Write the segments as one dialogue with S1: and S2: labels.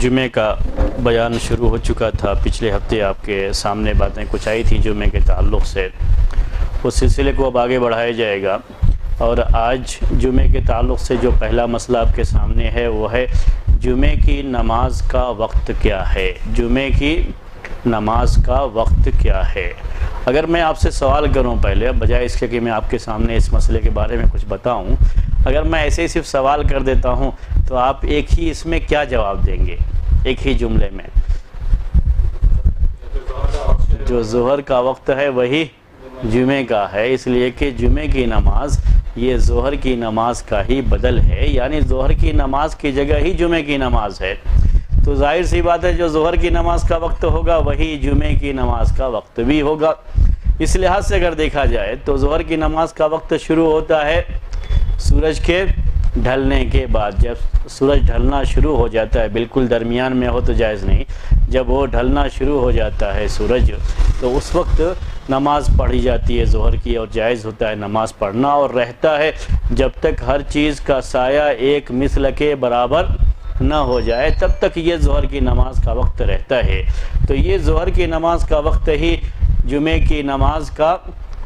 S1: جمعے کا بیان شروع ہو چکا تھا۔ پچھلے ہفتے آپ کے سامنے باتیں کچھ آئی تھی جمعے کے تعلق سے، اس سلسلے کو اب آگے بڑھایا جائے گا۔ اور آج جمعے کے تعلق سے جو پہلا مسئلہ آپ کے سامنے ہے وہ ہے جمعے کی نماز کا وقت کیا ہے۔ جمعے کی نماز کا وقت کیا ہے؟ اگر میں آپ سے سوال کروں پہلے، بجائے اس کے کہ میں آپ کے سامنے اس مسئلے کے بارے میں کچھ بتاؤں، اگر میں ایسے ہی صرف سوال کر دیتا ہوں تو آپ ایک ہی اس میں کیا جواب دیں گے؟ ایک ہی جملے میں جو ظہر کا وقت ہے وہی جمعے کا ہے، اس لیے کہ جمعے کی نماز یہ ظہر کی نماز کا ہی بدل ہے، یعنی ظہر کی نماز کی جگہ ہی جمعے کی نماز ہے۔ تو ظاہر سی بات ہے جو ظہر کی نماز کا وقت ہوگا وہی جمعے کی نماز کا وقت بھی ہوگا۔ اس لحاظ سے اگر دیکھا جائے تو ظہر کی نماز کا وقت شروع ہوتا ہے سورج کے ڈھلنے کے بعد۔ جب سورج ڈھلنا شروع ہو جاتا ہے، بالکل درمیان میں ہو تو جائز نہیں، جب وہ ڈھلنا شروع ہو جاتا ہے سورج، تو اس وقت نماز پڑھی جاتی ہے ظہر کی، اور جائز ہوتا ہے نماز پڑھنا، اور رہتا ہے جب تک ہر چیز کا سایہ ایک مثل کے برابر نہ ہو جائے، تب تک یہ ظہر کی نماز کا وقت رہتا ہے۔ تو یہ ظہر کی نماز کا وقت ہی جمعے کی نماز کا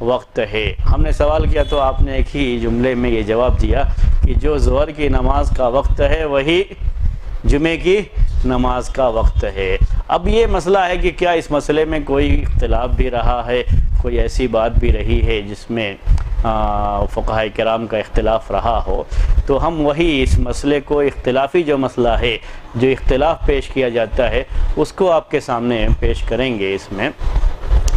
S1: وقت ہے۔ ہم نے سوال کیا تو آپ نے ایک ہی جملے میں یہ جواب دیا کہ جو ظہر کی نماز کا وقت ہے وہی جمعے کی نماز کا وقت ہے۔ اب یہ مسئلہ ہے کہ کیا اس مسئلے میں کوئی اختلاف بھی رہا ہے، کوئی ایسی بات بھی رہی ہے جس میں فقہاء کرام کا اختلاف رہا ہو، تو ہم وہی اس مسئلے کو، اختلافی جو مسئلہ ہے، جو اختلاف پیش کیا جاتا ہے، اس کو آپ کے سامنے پیش کریں گے اس میں۔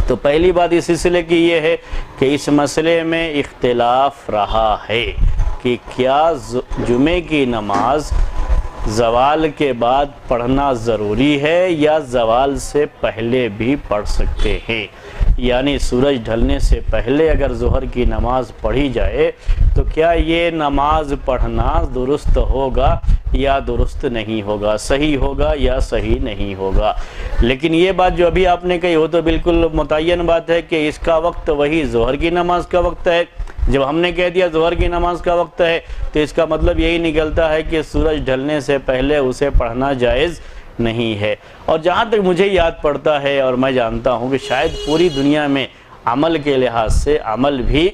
S1: تو پہلی بات اس سلسلے کی یہ ہے کہ اس مسئلے میں اختلاف رہا ہے کہ کیا جمعے کی نماز زوال کے بعد پڑھنا ضروری ہے یا زوال سے پہلے بھی پڑھ سکتے ہیں۔ یعنی سورج ڈھلنے سے پہلے اگر ظہر کی نماز پڑھی جائے تو کیا یہ نماز پڑھنا درست ہوگا یا درست نہیں ہوگا، صحیح ہوگا یا صحیح نہیں ہوگا۔ لیکن یہ بات جو ابھی آپ نے کہی وہ تو بالکل متعین بات ہے کہ اس کا وقت وہی ظہر کی نماز کا وقت ہے۔ جب ہم نے کہہ دیا ظہر کی نماز کا وقت ہے تو اس کا مطلب یہی نکلتا ہے کہ سورج ڈھلنے سے پہلے اسے پڑھنا جائز نہیں ہے۔ اور جہاں تک مجھے یاد پڑتا ہے اور میں جانتا ہوں کہ شاید پوری دنیا میں عمل کے لحاظ سے عمل بھی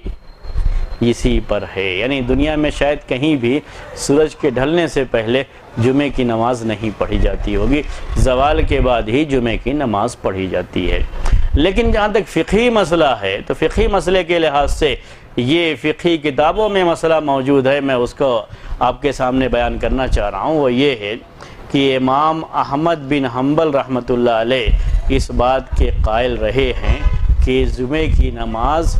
S1: اسی پر ہے، یعنی دنیا میں شاید کہیں بھی سورج کے ڈھلنے سے پہلے جمعے کی نماز نہیں پڑھی جاتی ہوگی، زوال کے بعد ہی جمعے کی نماز پڑھی جاتی ہے۔ لیکن جہاں تک فقہی مسئلہ ہے تو فقہی مسئلے کے لحاظ سے یہ فقہی کتابوں میں مسئلہ موجود ہے، میں اس کو آپ کے سامنے بیان کرنا چاہ رہا ہوں۔ وہ یہ ہے کہ امام احمد بن حنبل رحمۃ اللہ علیہ اس بات کے قائل رہے ہیں کہ جمعے کی نماز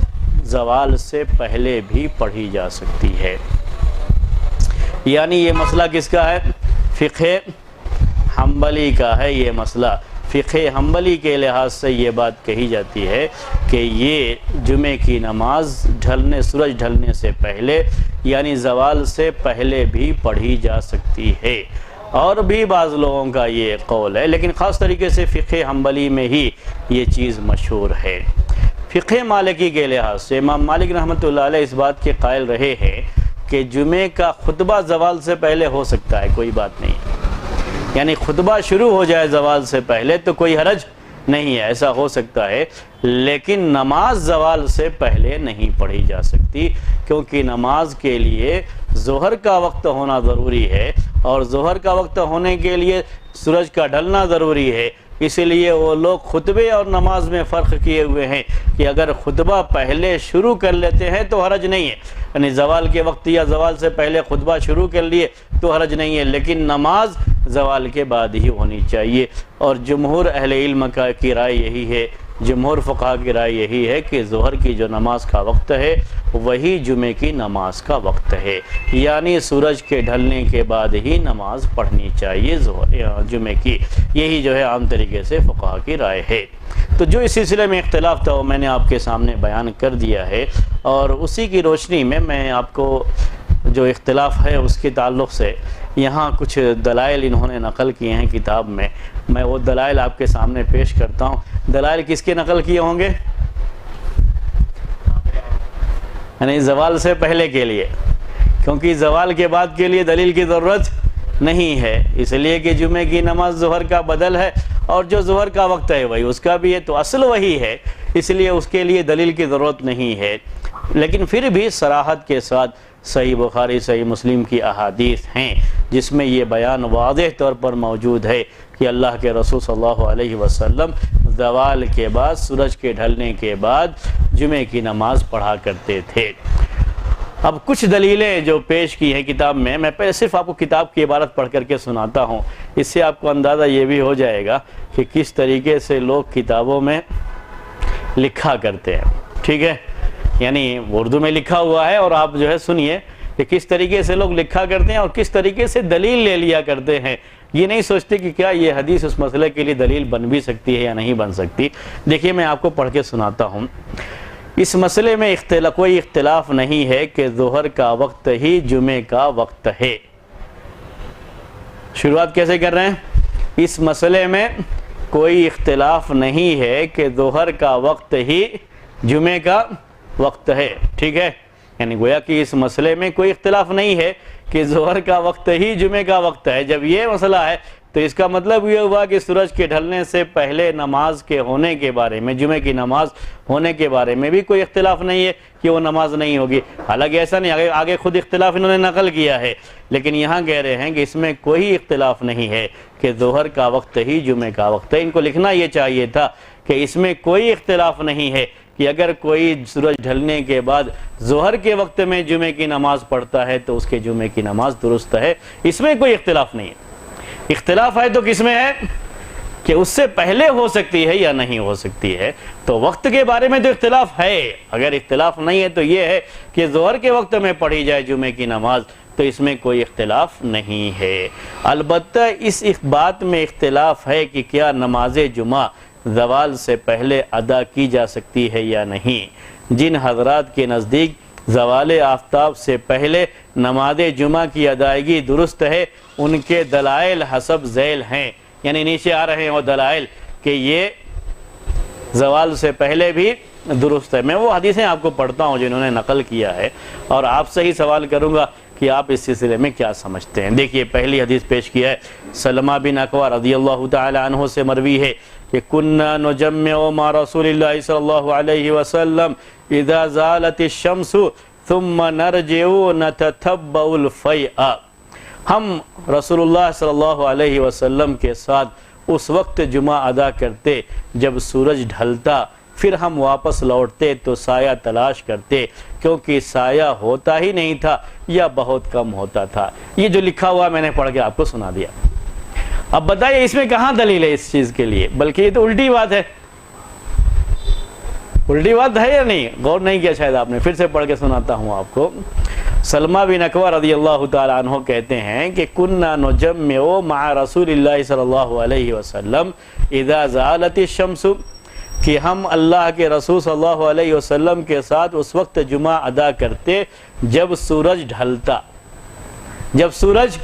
S1: زوال سے پہلے بھی پڑھی جا سکتی ہے۔ یعنی یہ مسئلہ کس کا ہے؟ فقہ حنبلی کا ہے یہ مسئلہ۔ فقہ حنبلی کے لحاظ سے یہ بات کہی جاتی ہے کہ یہ جمعے کی نماز سورج ڈھلنے سے پہلے یعنی زوال سے پہلے بھی پڑھی جا سکتی ہے۔ اور بھی بعض لوگوں کا یہ قول ہے، لیکن خاص طریقے سے فقہ حنبلی میں ہی یہ چیز مشہور ہے۔ فقہ مالکی کے لحاظ سے امام مالک رحمۃ اللہ علیہ اس بات کے قائل رہے ہیں کہ جمعے کا خطبہ زوال سے پہلے ہو سکتا ہے، کوئی بات نہیں، یعنی خطبہ شروع ہو جائے زوال سے پہلے تو کوئی حرج نہیں ہے، ایسا ہو سکتا ہے، لیکن نماز زوال سے پہلے نہیں پڑھی جا سکتی، کیونکہ نماز کے لیے ظہر کا وقت ہونا ضروری ہے، اور ظہر کا وقت ہونے کے لیے سورج کا ڈھلنا ضروری ہے۔ اسی لیے وہ لوگ خطبے اور نماز میں فرق کیے ہوئے ہیں کہ اگر خطبہ پہلے شروع کر لیتے ہیں تو حرج نہیں ہے، یعنی زوال کے وقت یا زوال سے پہلے خطبہ شروع کر لیے تو حرج نہیں ہے، لیکن نماز زوال کے بعد ہی ہونی چاہیے۔ اور جمہور اہل علم کی رائے یہی ہے، جمہور فقہاء کی رائے یہی ہے کہ ظہر کی جو نماز کا وقت ہے وہی جمعے کی نماز کا وقت ہے، یعنی سورج کے ڈھلنے کے بعد ہی نماز پڑھنی چاہیے جمعے کی۔ یہی جو ہے عام طریقے سے فقہاء کی رائے ہے۔ تو جو اس سلسلے میں اختلاف تھا وہ میں نے آپ کے سامنے بیان کر دیا ہے، اور اسی کی روشنی میں آپ کو جو اختلاف ہے اس کے تعلق سے یہاں کچھ دلائل انہوں نے نقل کیے ہیں کتاب میں وہ دلائل آپ کے سامنے پیش کرتا ہوں۔ دلائل کس کے نقل کیے ہوں گے؟ یعنی زوال سے پہلے کے لیے، کیونکہ زوال کے بعد کے لیے دلیل کی ضرورت نہیں ہے، اس لیے کہ جمعے کی نماز ظہر کا بدل ہے، اور جو ظہر کا وقت ہے وہی اس کا بھی ہے، تو اصل وہی ہے، اس لیے اس کے لیے دلیل کی ضرورت نہیں ہے۔ لیکن پھر بھی صراحت کے ساتھ صحیح بخاری صحیح مسلم کی احادیث ہیں جس میں یہ بیان واضح طور پر موجود ہے کہ اللہ کے رسول صلی اللہ علیہ وسلم زوال کے بعد، سورج کے ڈھلنے کے بعد جمعے کی نماز پڑھا کرتے تھے۔ اب کچھ دلیلیں جو پیش کی ہیں کتاب میں پہلے صرف آپ کو کتاب کی عبارت پڑھ کر کے سناتا ہوں، اس سے آپ کو اندازہ یہ بھی ہو جائے گا کہ کس طریقے سے لوگ کتابوں میں لکھا کرتے ہیں، ٹھیک ہے؟ یعنی اردو میں لکھا ہوا ہے، اور آپ جو ہے سنیے کہ کس طریقے سے لوگ لکھا کرتے ہیں اور کس طریقے سے دلیل لے لیا کرتے ہیں۔ یہ نہیں سوچتے کہ کیا یہ حدیث اس مسئلے کے لیے دلیل بن بھی سکتی ہے یا نہیں بن سکتی۔ دیکھیے میں آپ کو پڑھ کے سناتا ہوں۔ اس مسئلے میں کوئی اختلاف نہیں ہے کہ ظہر کا وقت ہی جمعے کا وقت ہے۔ شروعات کیسے کر رہے ہیں؟ اس مسئلے میں کوئی اختلاف نہیں ہے کہ ظہر کا وقت ہی جمعے کا وقت ہے، ٹھیک ہے؟ یعنی گویا کہ اس مسئلے میں کوئی اختلاف نہیں ہے کہ ظہر کا وقت ہی جمعے کا وقت ہے۔ جب یہ مسئلہ ہے تو اس کا مطلب یہ ہوا کہ سورج کے ڈھلنے سے پہلے نماز کے ہونے کے بارے میں، جمعے کی نماز ہونے کے بارے میں بھی کوئی اختلاف نہیں ہے کہ وہ نماز نہیں ہوگی۔ حالانکہ ایسا نہیں، آگے خود اختلاف انہوں نے نقل کیا ہے، لیکن یہاں کہہ رہے ہیں کہ اس میں کوئی اختلاف نہیں ہے کہ ظہر کا وقت ہی جمعے کا وقت ہے۔ ان کو لکھنا یہ چاہیے تھا کہ اس میں کوئی اختلاف نہیں ہے کہ اگر کوئی سورج ڈھلنے کے بعد ظہر کے وقت میں جمعے کی نماز پڑھتا ہے تو اس کے جمعے کی نماز درست ہے، اس میں کوئی اختلاف نہیں ہے۔ اختلاف ہے تو کس میں ہے کہ اس سے پہلے ہو سکتی ہے یا نہیں ہو سکتی ہے۔ تو وقت کے بارے میں تو اختلاف ہے، اگر اختلاف نہیں ہے تو یہ ہے کہ ظہر کے وقت میں پڑھی جائے جمعے کی نماز، تو اس میں کوئی اختلاف نہیں ہے۔ البتہ اس بات میں اختلاف ہے کہ کیا نماز جمعہ زوال سے پہلے ادا کی جا سکتی ہے یا نہیں۔ جن حضرات کے نزدیک زوال آفتاب سے پہلے نماز جمعہ کی ادائیگی درست ہے، ان کے دلائل حسب ذیل ہیں، یعنی نیچے آ رہے ہیں وہ دلائل کہ یہ زوال سے پہلے بھی درست ہے۔ میں وہ حدیثیں آپ کو پڑھتا ہوں جنہوں نے نقل کیا ہے، اور آپ سے ہی سوال کروں گا کہ آپ اس سلسلے میں کیا سمجھتے ہیں۔ دیکھیے پہلی حدیث پیش کیا ہے، سلمہ بن اکوع رضی اللہ تعالی عنہ سے مروی ہے کہ کننا نجمع مع رسول اللہ صلی اللہ علیہ وسلم اذا زالت الشمس ثم نرجع نتتبع الفیء۔ ہم رسول اللہ صلی اللہ علیہ وسلم کے ساتھ اس وقت جمعہ ادا کرتے جب سورج ڈھلتا، پھر ہم واپس لوٹتے تو سایہ تلاش کرتے، کیونکہ سایہ ہوتا ہی نہیں تھا یا بہت کم ہوتا تھا۔ یہ جو لکھا ہوا میں نے پڑھ کے آپ کو سنا دیا۔ اب بتائیے اس میں کہاں دلیل ہے اس چیز کے لیے؟ بلکہ یہ تو الٹی بات ہے، الٹی بات ہے یا نہیں؟ غور نہیں کیا شاید آپ نے، پھر سے پڑھ کے سناتا ہوں آپ کو۔ سلمہ بن اکوع رضی اللہ تعالی عنہ کہتے ہیں کہ کننا نجمع مع رسول اللہ صلی اللہ علیہ وسلم اذا زالت الشمس، کہ ہم اللہ کے رسول صلی اللہ علیہ وسلم کے ساتھ اس وقت جمعہ ادا کرتے جب سورج ڈھلتا۔ جب سورج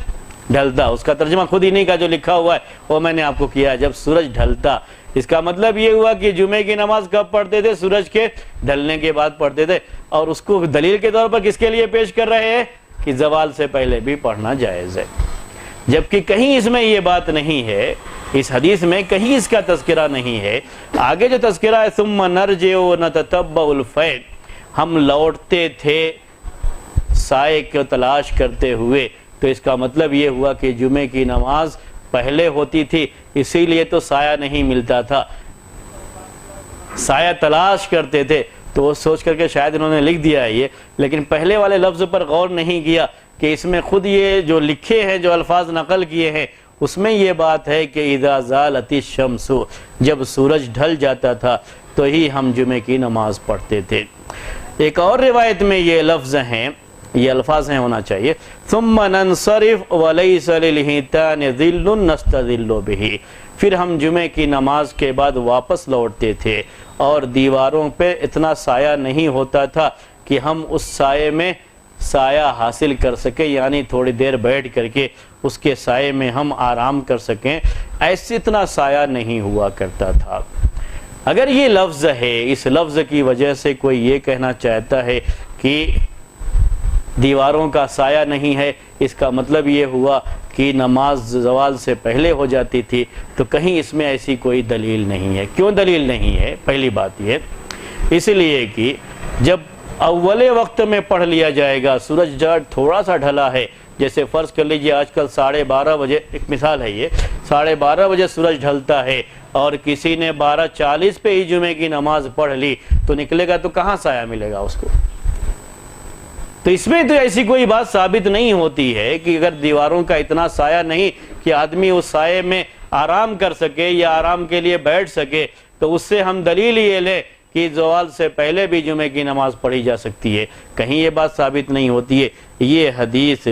S1: ڈھلتا، اس کا ترجمہ خود ہی نہیں کا جو لکھا ہوا ہے وہ میں نے آپ کو کیا ہے، جب سورج ڈھلتا۔ اس کا مطلب یہ ہوا کہ جمعے کی نماز کب پڑھتے تھے؟ سورج کے ڈھلنے کے بعد پڑھتے تھے، اور اس کو دلیل کے طور پر کس کے لیے پیش کر رہے ہیں کہ زوال سے پہلے بھی پڑھنا جائز ہے۔ جبکہ کہیں اس میں یہ بات نہیں ہے، اس حدیث میں کہیں اس کا تذکرہ نہیں ہے۔ آگے جو تذکرہ ہے ثم نرجع نتتبع الفیء، ہم لوٹتے تھے سائے کو تلاش کرتے ہوئے، تو اس کا مطلب یہ ہوا کہ جمعے کی نماز پہلے ہوتی تھی، اسی لیے تو سایہ نہیں ملتا تھا، سایہ تلاش کرتے تھے۔ تو وہ سوچ کر کے شاید انہوں نے لکھ دیا ہے یہ، لیکن پہلے والے لفظ پر غور نہیں کیا کہ اس میں خود یہ جو لکھے ہیں، جو الفاظ نقل کیے ہیں، اس میں یہ بات ہے کہ اذا زالت الشمس، جب سورج ڈھل جاتا تھا تو ہی ہم جمعے کی نماز پڑھتے تھے۔ ایک اور روایت میں یہ لفظ ہیں، یہ الفاظ ہیں ہونا چاہیے، ثم ننصرف ولیس للحیتان ظل نستظل بہ، پھر ہم جمعے کی نماز کے بعد واپس لوٹتے تھے، اور دیواروں پہ اتنا سایہ نہیں ہوتا تھا کہ ہم اس سائے میں سایہ حاصل کر سکیں، یعنی تھوڑی دیر بیٹھ کر کے اس کے سائے میں ہم آرام کر سکیں، ایسے اتنا سایہ نہیں ہوا کرتا تھا۔ اگر یہ لفظ ہے، اس لفظ کی وجہ سے کوئی یہ کہنا چاہتا ہے کہ دیواروں کا سایہ نہیں ہے، اس کا مطلب یہ ہوا کہ نماز زوال سے پہلے ہو جاتی تھی، تو کہیں اس میں ایسی کوئی دلیل نہیں ہے۔ کیوں دلیل نہیں ہے؟ پہلی بات یہ اس لیے کہ جب اول وقت میں پڑھ لیا جائے گا، سورج تھوڑا سا ڈھلا ہے، جیسے فرض کر لیجئے آج کل 12:30 بجے، ایک مثال ہے یہ، 12:30 بجے سورج ڈھلتا ہے اور کسی نے 12:40 پہ ہی جمعے کی نماز پڑھ لی، تو نکلے گا تو کہاں سایہ ملے گا اس کو؟ تو اس میں تو ایسی کوئی بات ثابت نہیں ہوتی ہے کہ اگر دیواروں کا اتنا سایہ نہیں کہ آدمی اس سائے میں آرام کر سکے یا آرام کے لیے بیٹھ سکے، تو اس سے ہم دلیل یہ لیں کہ زوال سے پہلے بھی جمعے کی نماز پڑھی جا سکتی ہے، کہیں یہ بات ثابت نہیں ہوتی ہے۔ یہ حدیث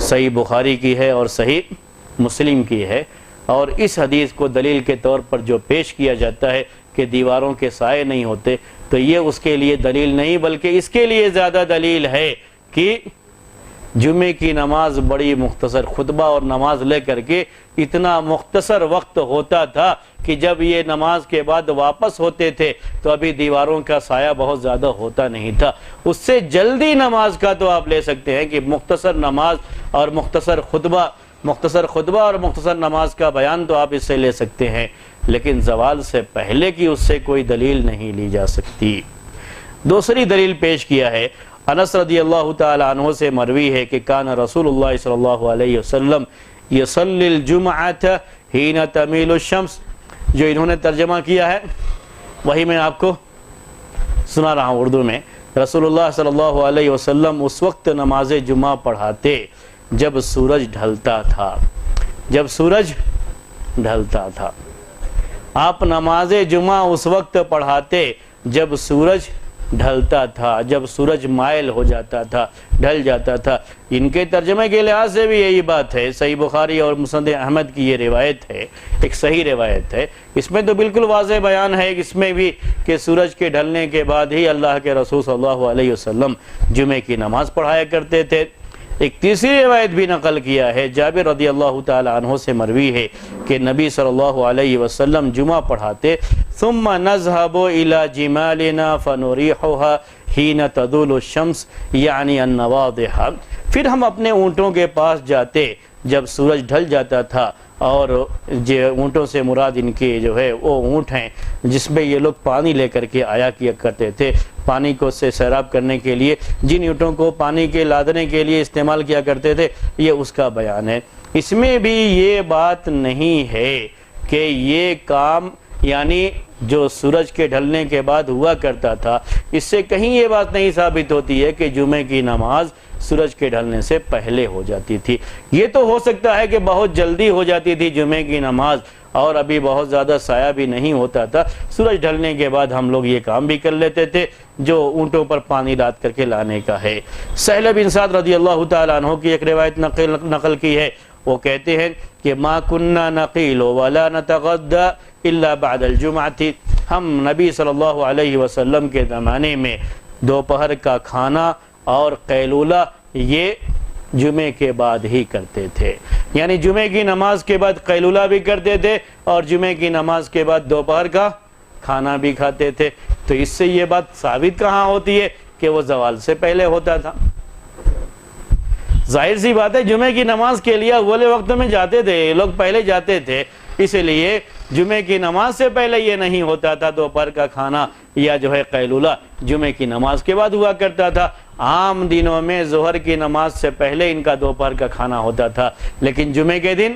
S1: صحیح بخاری کی ہے اور صحیح مسلم کی ہے، اور اس حدیث کو دلیل کے طور پر جو پیش کیا جاتا ہے کہ دیواروں کے سائے نہیں ہوتے، تو یہ اس کے لیے دلیل نہیں بلکہ اس کے لیے زیادہ دلیل ہے کہ جمعے کی نماز بڑی مختصر، خطبہ اور نماز لے کر کے اتنا مختصر وقت ہوتا تھا کہ جب یہ نماز کے بعد واپس ہوتے تھے تو ابھی دیواروں کا سایہ بہت زیادہ ہوتا نہیں تھا۔ اس سے جلدی نماز کا تو آپ لے سکتے ہیں کہ مختصر نماز اور مختصر خطبہ اور مختصر نماز کا بیان تو آپ اس سے لے سکتے ہیں، لیکن زوال سے پہلے کی اس سے کوئی دلیل نہیں لی جا سکتی۔ دوسری دلیل پیش کیا ہے، انس رضی اللہ تعالی عنہ سے مروی ہے کہ کان رسول اللہ صلی اللہ علیہ وسلم یصلی الجمعۃ حین تمیل الشمس، جو انہوں نے ترجمہ کیا ہے وہی میں آپ کو سنا رہا ہوں اردو میں۔ رسول اللہ صلی اللہ علیہ وسلم اس وقت نماز جمعہ پڑھاتے جب سورج ڈھلتا تھا، جب سورج ڈھلتا تھا۔ آپ نماز جمعہ اس وقت پڑھاتے جب سورج ڈھلتا تھا، جب سورج مائل ہو جاتا تھا، ڈھل جاتا تھا۔ ان کے ترجمے کے لحاظ سے بھی یہی بات ہے، صحیح بخاری اور مسند احمد کی یہ روایت ہے، ایک صحیح روایت ہے۔ اس میں تو بالکل واضح بیان ہے اس میں بھی کہ سورج کے ڈھلنے کے بعد ہی اللہ کے رسول صلی اللہ علیہ وسلم جمعے کی نماز پڑھایا کرتے تھے۔ ایک تیسری روایت بھی نقل کیا ہے، جابر رضی اللہ تعالی عنہ سے مروی ہے کہ نبی صلی اللہ علیہ وسلم جمعہ پڑھاتے ثم نذهب الى جمالنا فنريحها حين تدول الشمس یعنی النواضح، پھر ہم اپنے اونٹوں کے پاس جاتے جب سورج ڈھل جاتا تھا، اور اونٹوں سے مراد ان کے جو ہے وہ اونٹ ہیں جس میں یہ لوگ پانی لے کر کے آیا کیا کرتے تھے، پانی کو سے سیراب کرنے کے لیے جن اونٹوں کو پانی کے لادنے کے لیے استعمال کیا کرتے تھے، یہ اس کا بیان ہے۔ اس میں بھی یہ بات نہیں ہے کہ یہ کام یعنی جو سورج کے ڈھلنے کے بعد ہوا کرتا تھا، اس سے کہیں یہ بات نہیں ثابت ہوتی ہے کہ جمعے کی نماز سورج کے ڈھلنے سے پہلے ہو جاتی تھی۔ یہ تو ہو سکتا ہے کہ بہت جلدی ہو جاتی تھی جمعے کی نماز اور ابھی بہت زیادہ سایہ بھی نہیں ہوتا تھا، سورج ڈھلنے کے بعد ہم لوگ یہ کام بھی کر لیتے تھے جو اونٹوں پر پانی لاد کر کے لانے کا ہے۔ سہل بن سعد رضی اللہ تعالیٰ عنہ کی ایک روایت نقل کی ہے، وہ کہتے ہیں کہ ما کننا نقیل ولا نتغدى الا بعد الجمعہ، ہم نبی صلی اللہ علیہ وسلم کے زمانے میں دوپہر کا کھانا اور قیلولہ یہ جمعے کے بعد ہی کرتے تھے، یعنی جمعے کی نماز کے بعد قیلولہ بھی کرتے تھے اور جمعے کی نماز کے بعد دوپہر کا کھانا بھی کھاتے تھے۔ تو اس سے یہ بات ثابت کہاں ہوتی ہے کہ وہ زوال سے پہلے ہوتا تھا؟ ظاہر سی بات ہے جمعے کی نماز کے لیے اول وقت میں جاتے تھے لوگ، پہلے جاتے تھے، اس لیے جمعے کی نماز سے پہلے یہ نہیں ہوتا تھا دوپہر کا کھانا یا جو ہے قیلولہ، جمعے کی نماز کے بعد ہوا کرتا تھا۔ عام دنوں میں ظہر کی نماز سے پہلے ان کا دوپہر کا کھانا ہوتا تھا، لیکن جمعے کے دن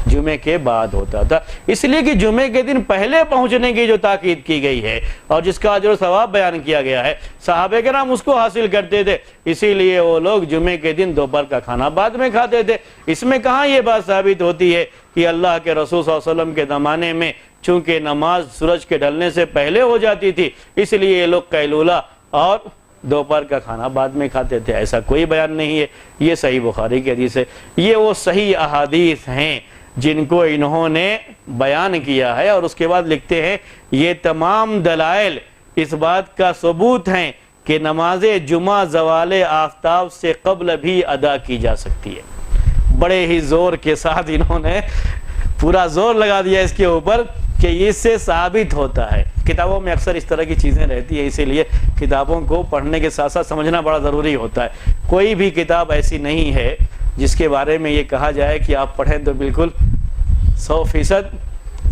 S1: جمعے کے بعد ہوتا تھا، اس لیے کہ جمعے کے دن پہلے پہنچنے کی جو تاکید کی گئی ہے اور جس کا اجر و ثواب بیان کیا گیا ہے، صحابہ کرام اس کو حاصل کرتے تھے، اسی لیے وہ لوگ جمعے کے دن دوپہر کا کھانا بعد میں کھاتے تھے۔ اس میں کہاں یہ بات ثابت ہوتی ہے کہ اللہ کے رسول صلی اللہ علیہ وسلم کے زمانے میں چونکہ نماز سورج کے ڈھلنے سے پہلے ہو جاتی تھی اس لیے یہ لوگ قیلولہ اور دوپہر کا کھانا بعد میں کھاتے تھے، ایسا کوئی بیان نہیں ہے۔ یہ صحیح بخاری کی حدیث ہے۔ یہ وہ صحیح احادیث ہیں جن کو انہوں نے بیان کیا ہے اور اس کے بعد لکھتے ہیں یہ تمام دلائل اس بات کا ثبوت ہیں کہ نماز جمعہ زوال آفتاب سے قبل بھی ادا کی جا سکتی ہے۔ بڑے ہی زور کے ساتھ انہوں نے پورا زور لگا دیا اس کے اوپر کہ اس سے ثابت ہوتا ہے کتابوں میں اکثر اس طرح کی چیزیں رہتی ہیں، اسی لیے کتابوں کو پڑھنے کے ساتھ ساتھ سمجھنا بڑا ضروری ہوتا ہے۔ کوئی بھی کتاب ایسی نہیں ہے جس کے بارے میں یہ کہا جائے کہ آپ پڑھیں تو بالکل 100%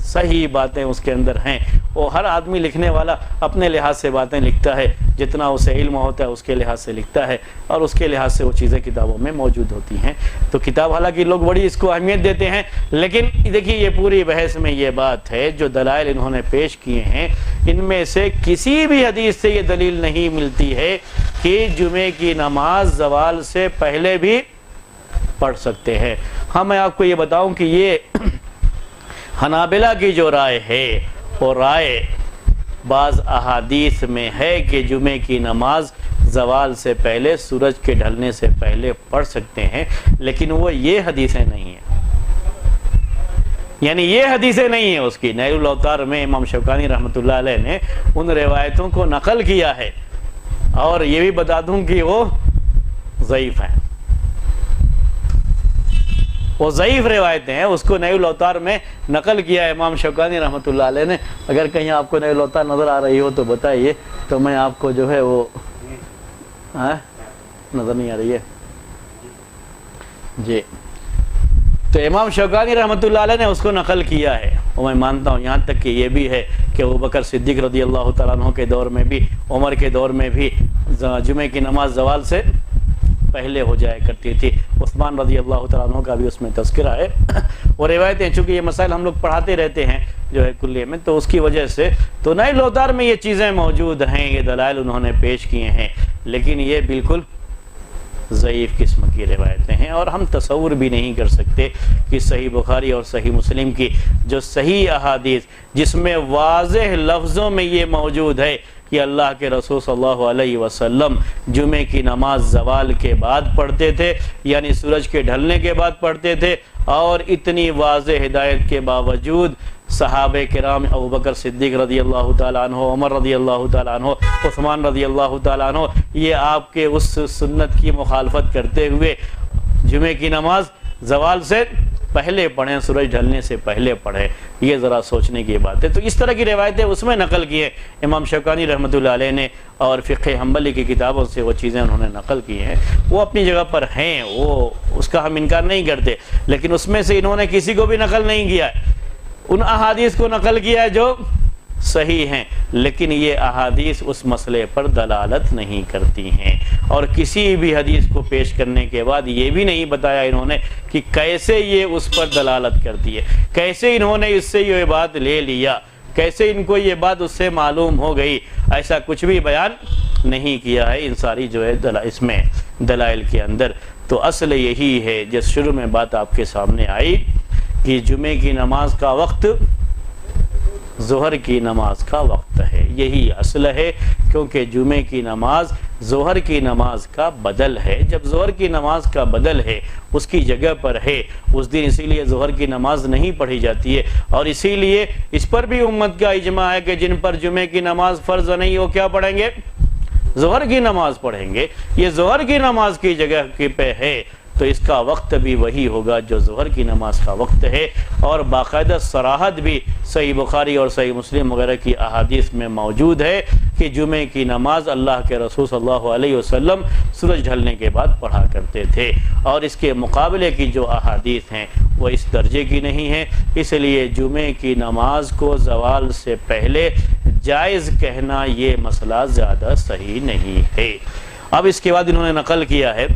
S1: صحیح باتیں اس کے اندر ہیں۔ وہ ہر آدمی لکھنے والا اپنے لحاظ سے باتیں لکھتا ہے، جتنا اسے علم ہوتا ہے اس کے لحاظ سے لکھتا ہے، اور اس کے لحاظ سے وہ چیزیں کتابوں میں موجود ہوتی ہیں۔ تو کتاب حالانکہ لوگ بڑی اس کو اہمیت دیتے ہیں، لیکن دیکھیے یہ پوری بحث میں یہ بات ہے، جو دلائل انہوں نے پیش کیے ہیں ان میں سے کسی بھی حدیث سے یہ دلیل نہیں ملتی ہے کہ جمعے کی نماز زوال سے پہلے بھی پڑھ سکتے ہیں۔ ہاں میں آپ کو یہ بتاؤں کہ یہ حنابلہ کی جو رائے ہے وہ رائے بعض احادیث میں ہے کہ جمعے کی نماز زوال سے پہلے، سورج کے ڈھلنے سے پہلے پڑھ سکتے ہیں، لیکن وہ یہ حدیثیں نہیں ہیں، یعنی یہ حدیثیں نہیں ہیں اس کی۔ نیل الاوطار میں امام شوکانی رحمۃ اللہ علیہ نے ان روایتوں کو نقل کیا ہے، اور یہ بھی بتا دوں کہ وہ ضعیف ہیں، وہ ضعیف روایتیں ہیں، اس کو نیل الاوطار میں نقل کیا ہے امام شوکانی رحمۃ اللہ علیہ نے۔ اگر کہیں آپ کو نیل الاوطار نظر آ رہی ہو تو بتائیے، تو میں آپ کو جو ہے وہ نظر نہیں آ رہی ہے جی، تو امام شوکانی رحمۃ اللہ علیہ نے اس کو نقل کیا ہے، اور میں مانتا ہوں یہاں تک کہ یہ بھی ہے کہ ابو بکر صدیق رضی اللہ تعالیٰ عنہ کے دور میں بھی، عمر کے دور میں بھی جمعے کی نماز زوال سے پہلے ہو جایا کرتی تھی۔ عثمان رضی اللہ تعالیٰ عنہ کا بھی اس میں تذکرہ ہے، وہ روایتیں، چونکہ یہ مسائل ہم لوگ پڑھاتے رہتے ہیں جو ہے کلیے میں، تو اس کی وجہ سے تو نیل الاوطار میں یہ چیزیں موجود ہیں، یہ دلائل انہوں نے پیش کیے ہیں، لیکن یہ بالکل ضعیف قسم کی روایتیں ہیں، اور ہم تصور بھی نہیں کر سکتے کہ صحیح بخاری اور صحیح مسلم کی جو صحیح احادیث جس میں واضح لفظوں میں یہ موجود ہے کہ اللہ کے رسول صلی اللہ علیہ وسلم جمعے کی نماز زوال کے بعد پڑھتے تھے، یعنی سورج کے ڈھلنے کے بعد پڑھتے تھے، اور اتنی واضح ہدایت کے باوجود صحابہ کرام ابو بکر صدیق رضی اللہ تعالیٰ عنہ، عمر رضی اللہ تعالیٰ عنہ، عثمان رضی اللہ تعالیٰ عنہ، یہ آپ کے اس سنت کی مخالفت کرتے ہوئے جمعے کی نماز زوال سے پہلے پڑھیں، سورج ڈھلنے سے پہلے پڑھیں، یہ ذرا سوچنے کی بات ہے۔ تو اس طرح کی روایتیں اس میں نقل کی ہیں امام شوکانی رحمۃ اللہ علیہ نے، اور فقہ حنبلی کی کتابوں سے وہ چیزیں انہوں نے نقل کی ہیں، وہ اپنی جگہ پر ہیں، وہ اس کا ہم انکار نہیں کرتے، لیکن اس میں سے انہوں نے کسی کو بھی نقل نہیں کیا ہے، ان احادیث کو نقل کیا ہے جو صحیح ہیں، لیکن یہ احادیث اس مسئلے پر دلالت نہیں کرتی ہیں، اور کسی بھی حدیث کو پیش کرنے کے بعد یہ بھی نہیں بتایا انہوں نے کہ کیسے یہ اس پر دلالت کرتی ہے، کیسے انہوں نے اس سے یہ بات لے لیا، کیسے ان کو یہ بات اس سے معلوم ہو گئی، ایسا کچھ بھی بیان نہیں کیا ہے ان ساری جو ہے اس میں دلائل کے اندر۔ تو اصل یہی ہے جس شروع میں بات آپ کے سامنے آئی کہ جمعے کی نماز کا وقت ظہر کی نماز کا وقت ہے، یہی اصل ہے، کیونکہ جمعے کی نماز ظہر کی نماز کا بدل ہے۔ جب ظہر کی نماز کا بدل ہے، اس کی جگہ پر ہے، اس دن اسی لیے ظہر کی نماز نہیں پڑھی جاتی ہے، اور اسی لیے اس پر بھی امت کا اجماع ہے کہ جن پر جمعے کی نماز فرض نہیں ہو کیا پڑھیں گے؟ ظہر کی نماز پڑھیں گے۔ یہ ظہر کی نماز کی جگہ پہ ہے تو اس کا وقت بھی وہی ہوگا جو ظہر کی نماز کا وقت ہے، اور باقاعدہ صراحت بھی صحیح بخاری اور صحیح مسلم وغیرہ کی احادیث میں موجود ہے کہ جمعے کی نماز اللہ کے رسول صلی اللہ علیہ وسلم سورج ڈھلنے کے بعد پڑھا کرتے تھے، اور اس کے مقابلے کی جو احادیث ہیں وہ اس درجے کی نہیں ہیں، اس لیے جمعے کی نماز کو زوال سے پہلے جائز کہنا یہ مسئلہ زیادہ صحیح نہیں ہے۔ اب اس کے بعد انہوں نے نقل کیا ہے،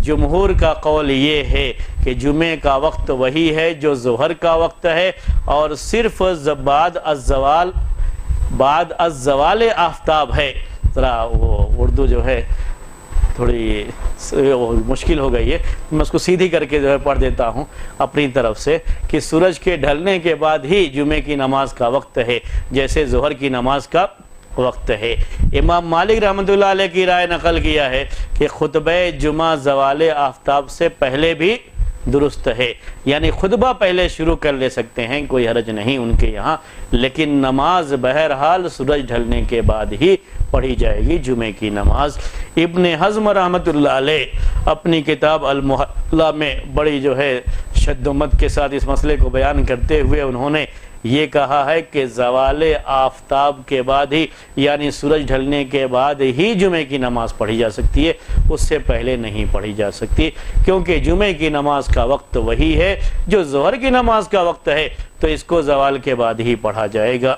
S1: جمہور کا قول یہ ہے کہ جمعے کا وقت وہی ہے جو ظہر کا وقت ہے، اور صرف بعد الزوال آفتاب ہے۔ ذرا وہ اردو جو ہے تھوڑی مشکل ہو گئی ہے، میں اس کو سیدھی کر کے جو ہے پڑھ دیتا ہوں اپنی طرف سے کہ سورج کے ڈھلنے کے بعد ہی جمعے کی نماز کا وقت ہے، جیسے ظہر کی نماز کا وقت ہے۔ امام مالک رحمۃ اللہ علیہ کی رائے نقل کیا ہے کہ خطبہ جمعہ زوال آفتاب سے پہلے بھی درست ہے، یعنی خطبہ پہلے شروع کر لے سکتے ہیں، کوئی حرج نہیں ان کے یہاں، لیکن نماز بہرحال سورج ڈھلنے کے بعد ہی پڑھی جائے گی جمعے کی نماز۔ ابن حزم رحمۃ اللہ علیہ اپنی کتاب المحلہ میں بڑی جو ہے شد و مد کے ساتھ اس مسئلے کو بیان کرتے ہوئے انہوں نے یہ کہا ہے کہ زوال آفتاب کے بعد ہی یعنی سورج ڈھلنے کے بعد ہی جمعے کی نماز پڑھی جا سکتی ہے، اس سے پہلے نہیں پڑھی جا سکتی، کیونکہ جمعے کی نماز کا وقت وہی ہے جو ظہر کی نماز کا وقت ہے، تو اس کو زوال کے بعد ہی پڑھا جائے گا۔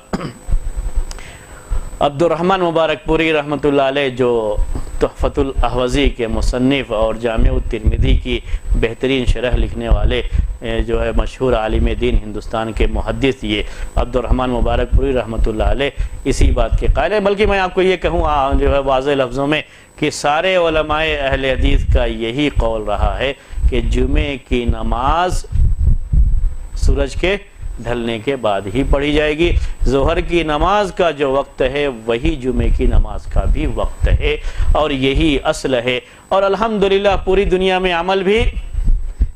S1: عبد الرحمن مبارک پوری رحمۃ اللہ علیہ جو تحفۃ الاحوذی کے مصنف اور جامع الترمذی کی بہترین شرح لکھنے والے جو ہے مشہور عالم دین ہندوستان کے محدث، یہ عبد الرحمن مبارک پوری رحمۃ اللہ علیہ اسی بات کے قائل ہیں۔ بلکہ میں آپ کو یہ کہوں جو ہے واضح لفظوں میں کہ سارے علماء اہل حدیث کا یہی قول رہا ہے کہ جمعے کی نماز سورج کے ڈھلنے کے بعد ہی پڑھی جائے گی۔ ظہر کی نماز کا جو وقت ہے وہی جمعے کی نماز کا بھی وقت ہے، اور یہی اصل ہے، اور الحمدللہ پوری دنیا میں عمل بھی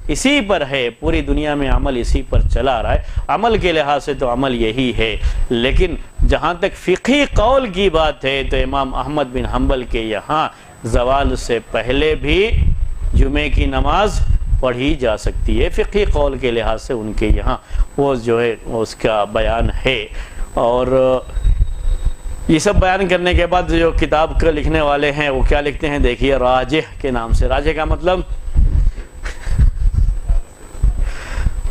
S1: اسی پر ہے، پوری دنیا میں عمل اسی پر چلا رہا ہے۔ عمل کے لحاظ سے تو عمل یہی ہے، لیکن جہاں تک فقہی قول کی بات ہے تو امام احمد بن حنبل کے یہاں زوال سے پہلے بھی جمعے کی نماز پڑھی جا سکتی ہے، فقہی قول کے لحاظ سے ان کے یہاں وہ جو ہے اس کا بیان ہے۔ اور یہ سب بیان کرنے کے بعد جو کتاب کا لکھنے والے ہیں وہ کیا لکھتے ہیں دیکھیے، راجح کے نام سے۔ راجح کا مطلب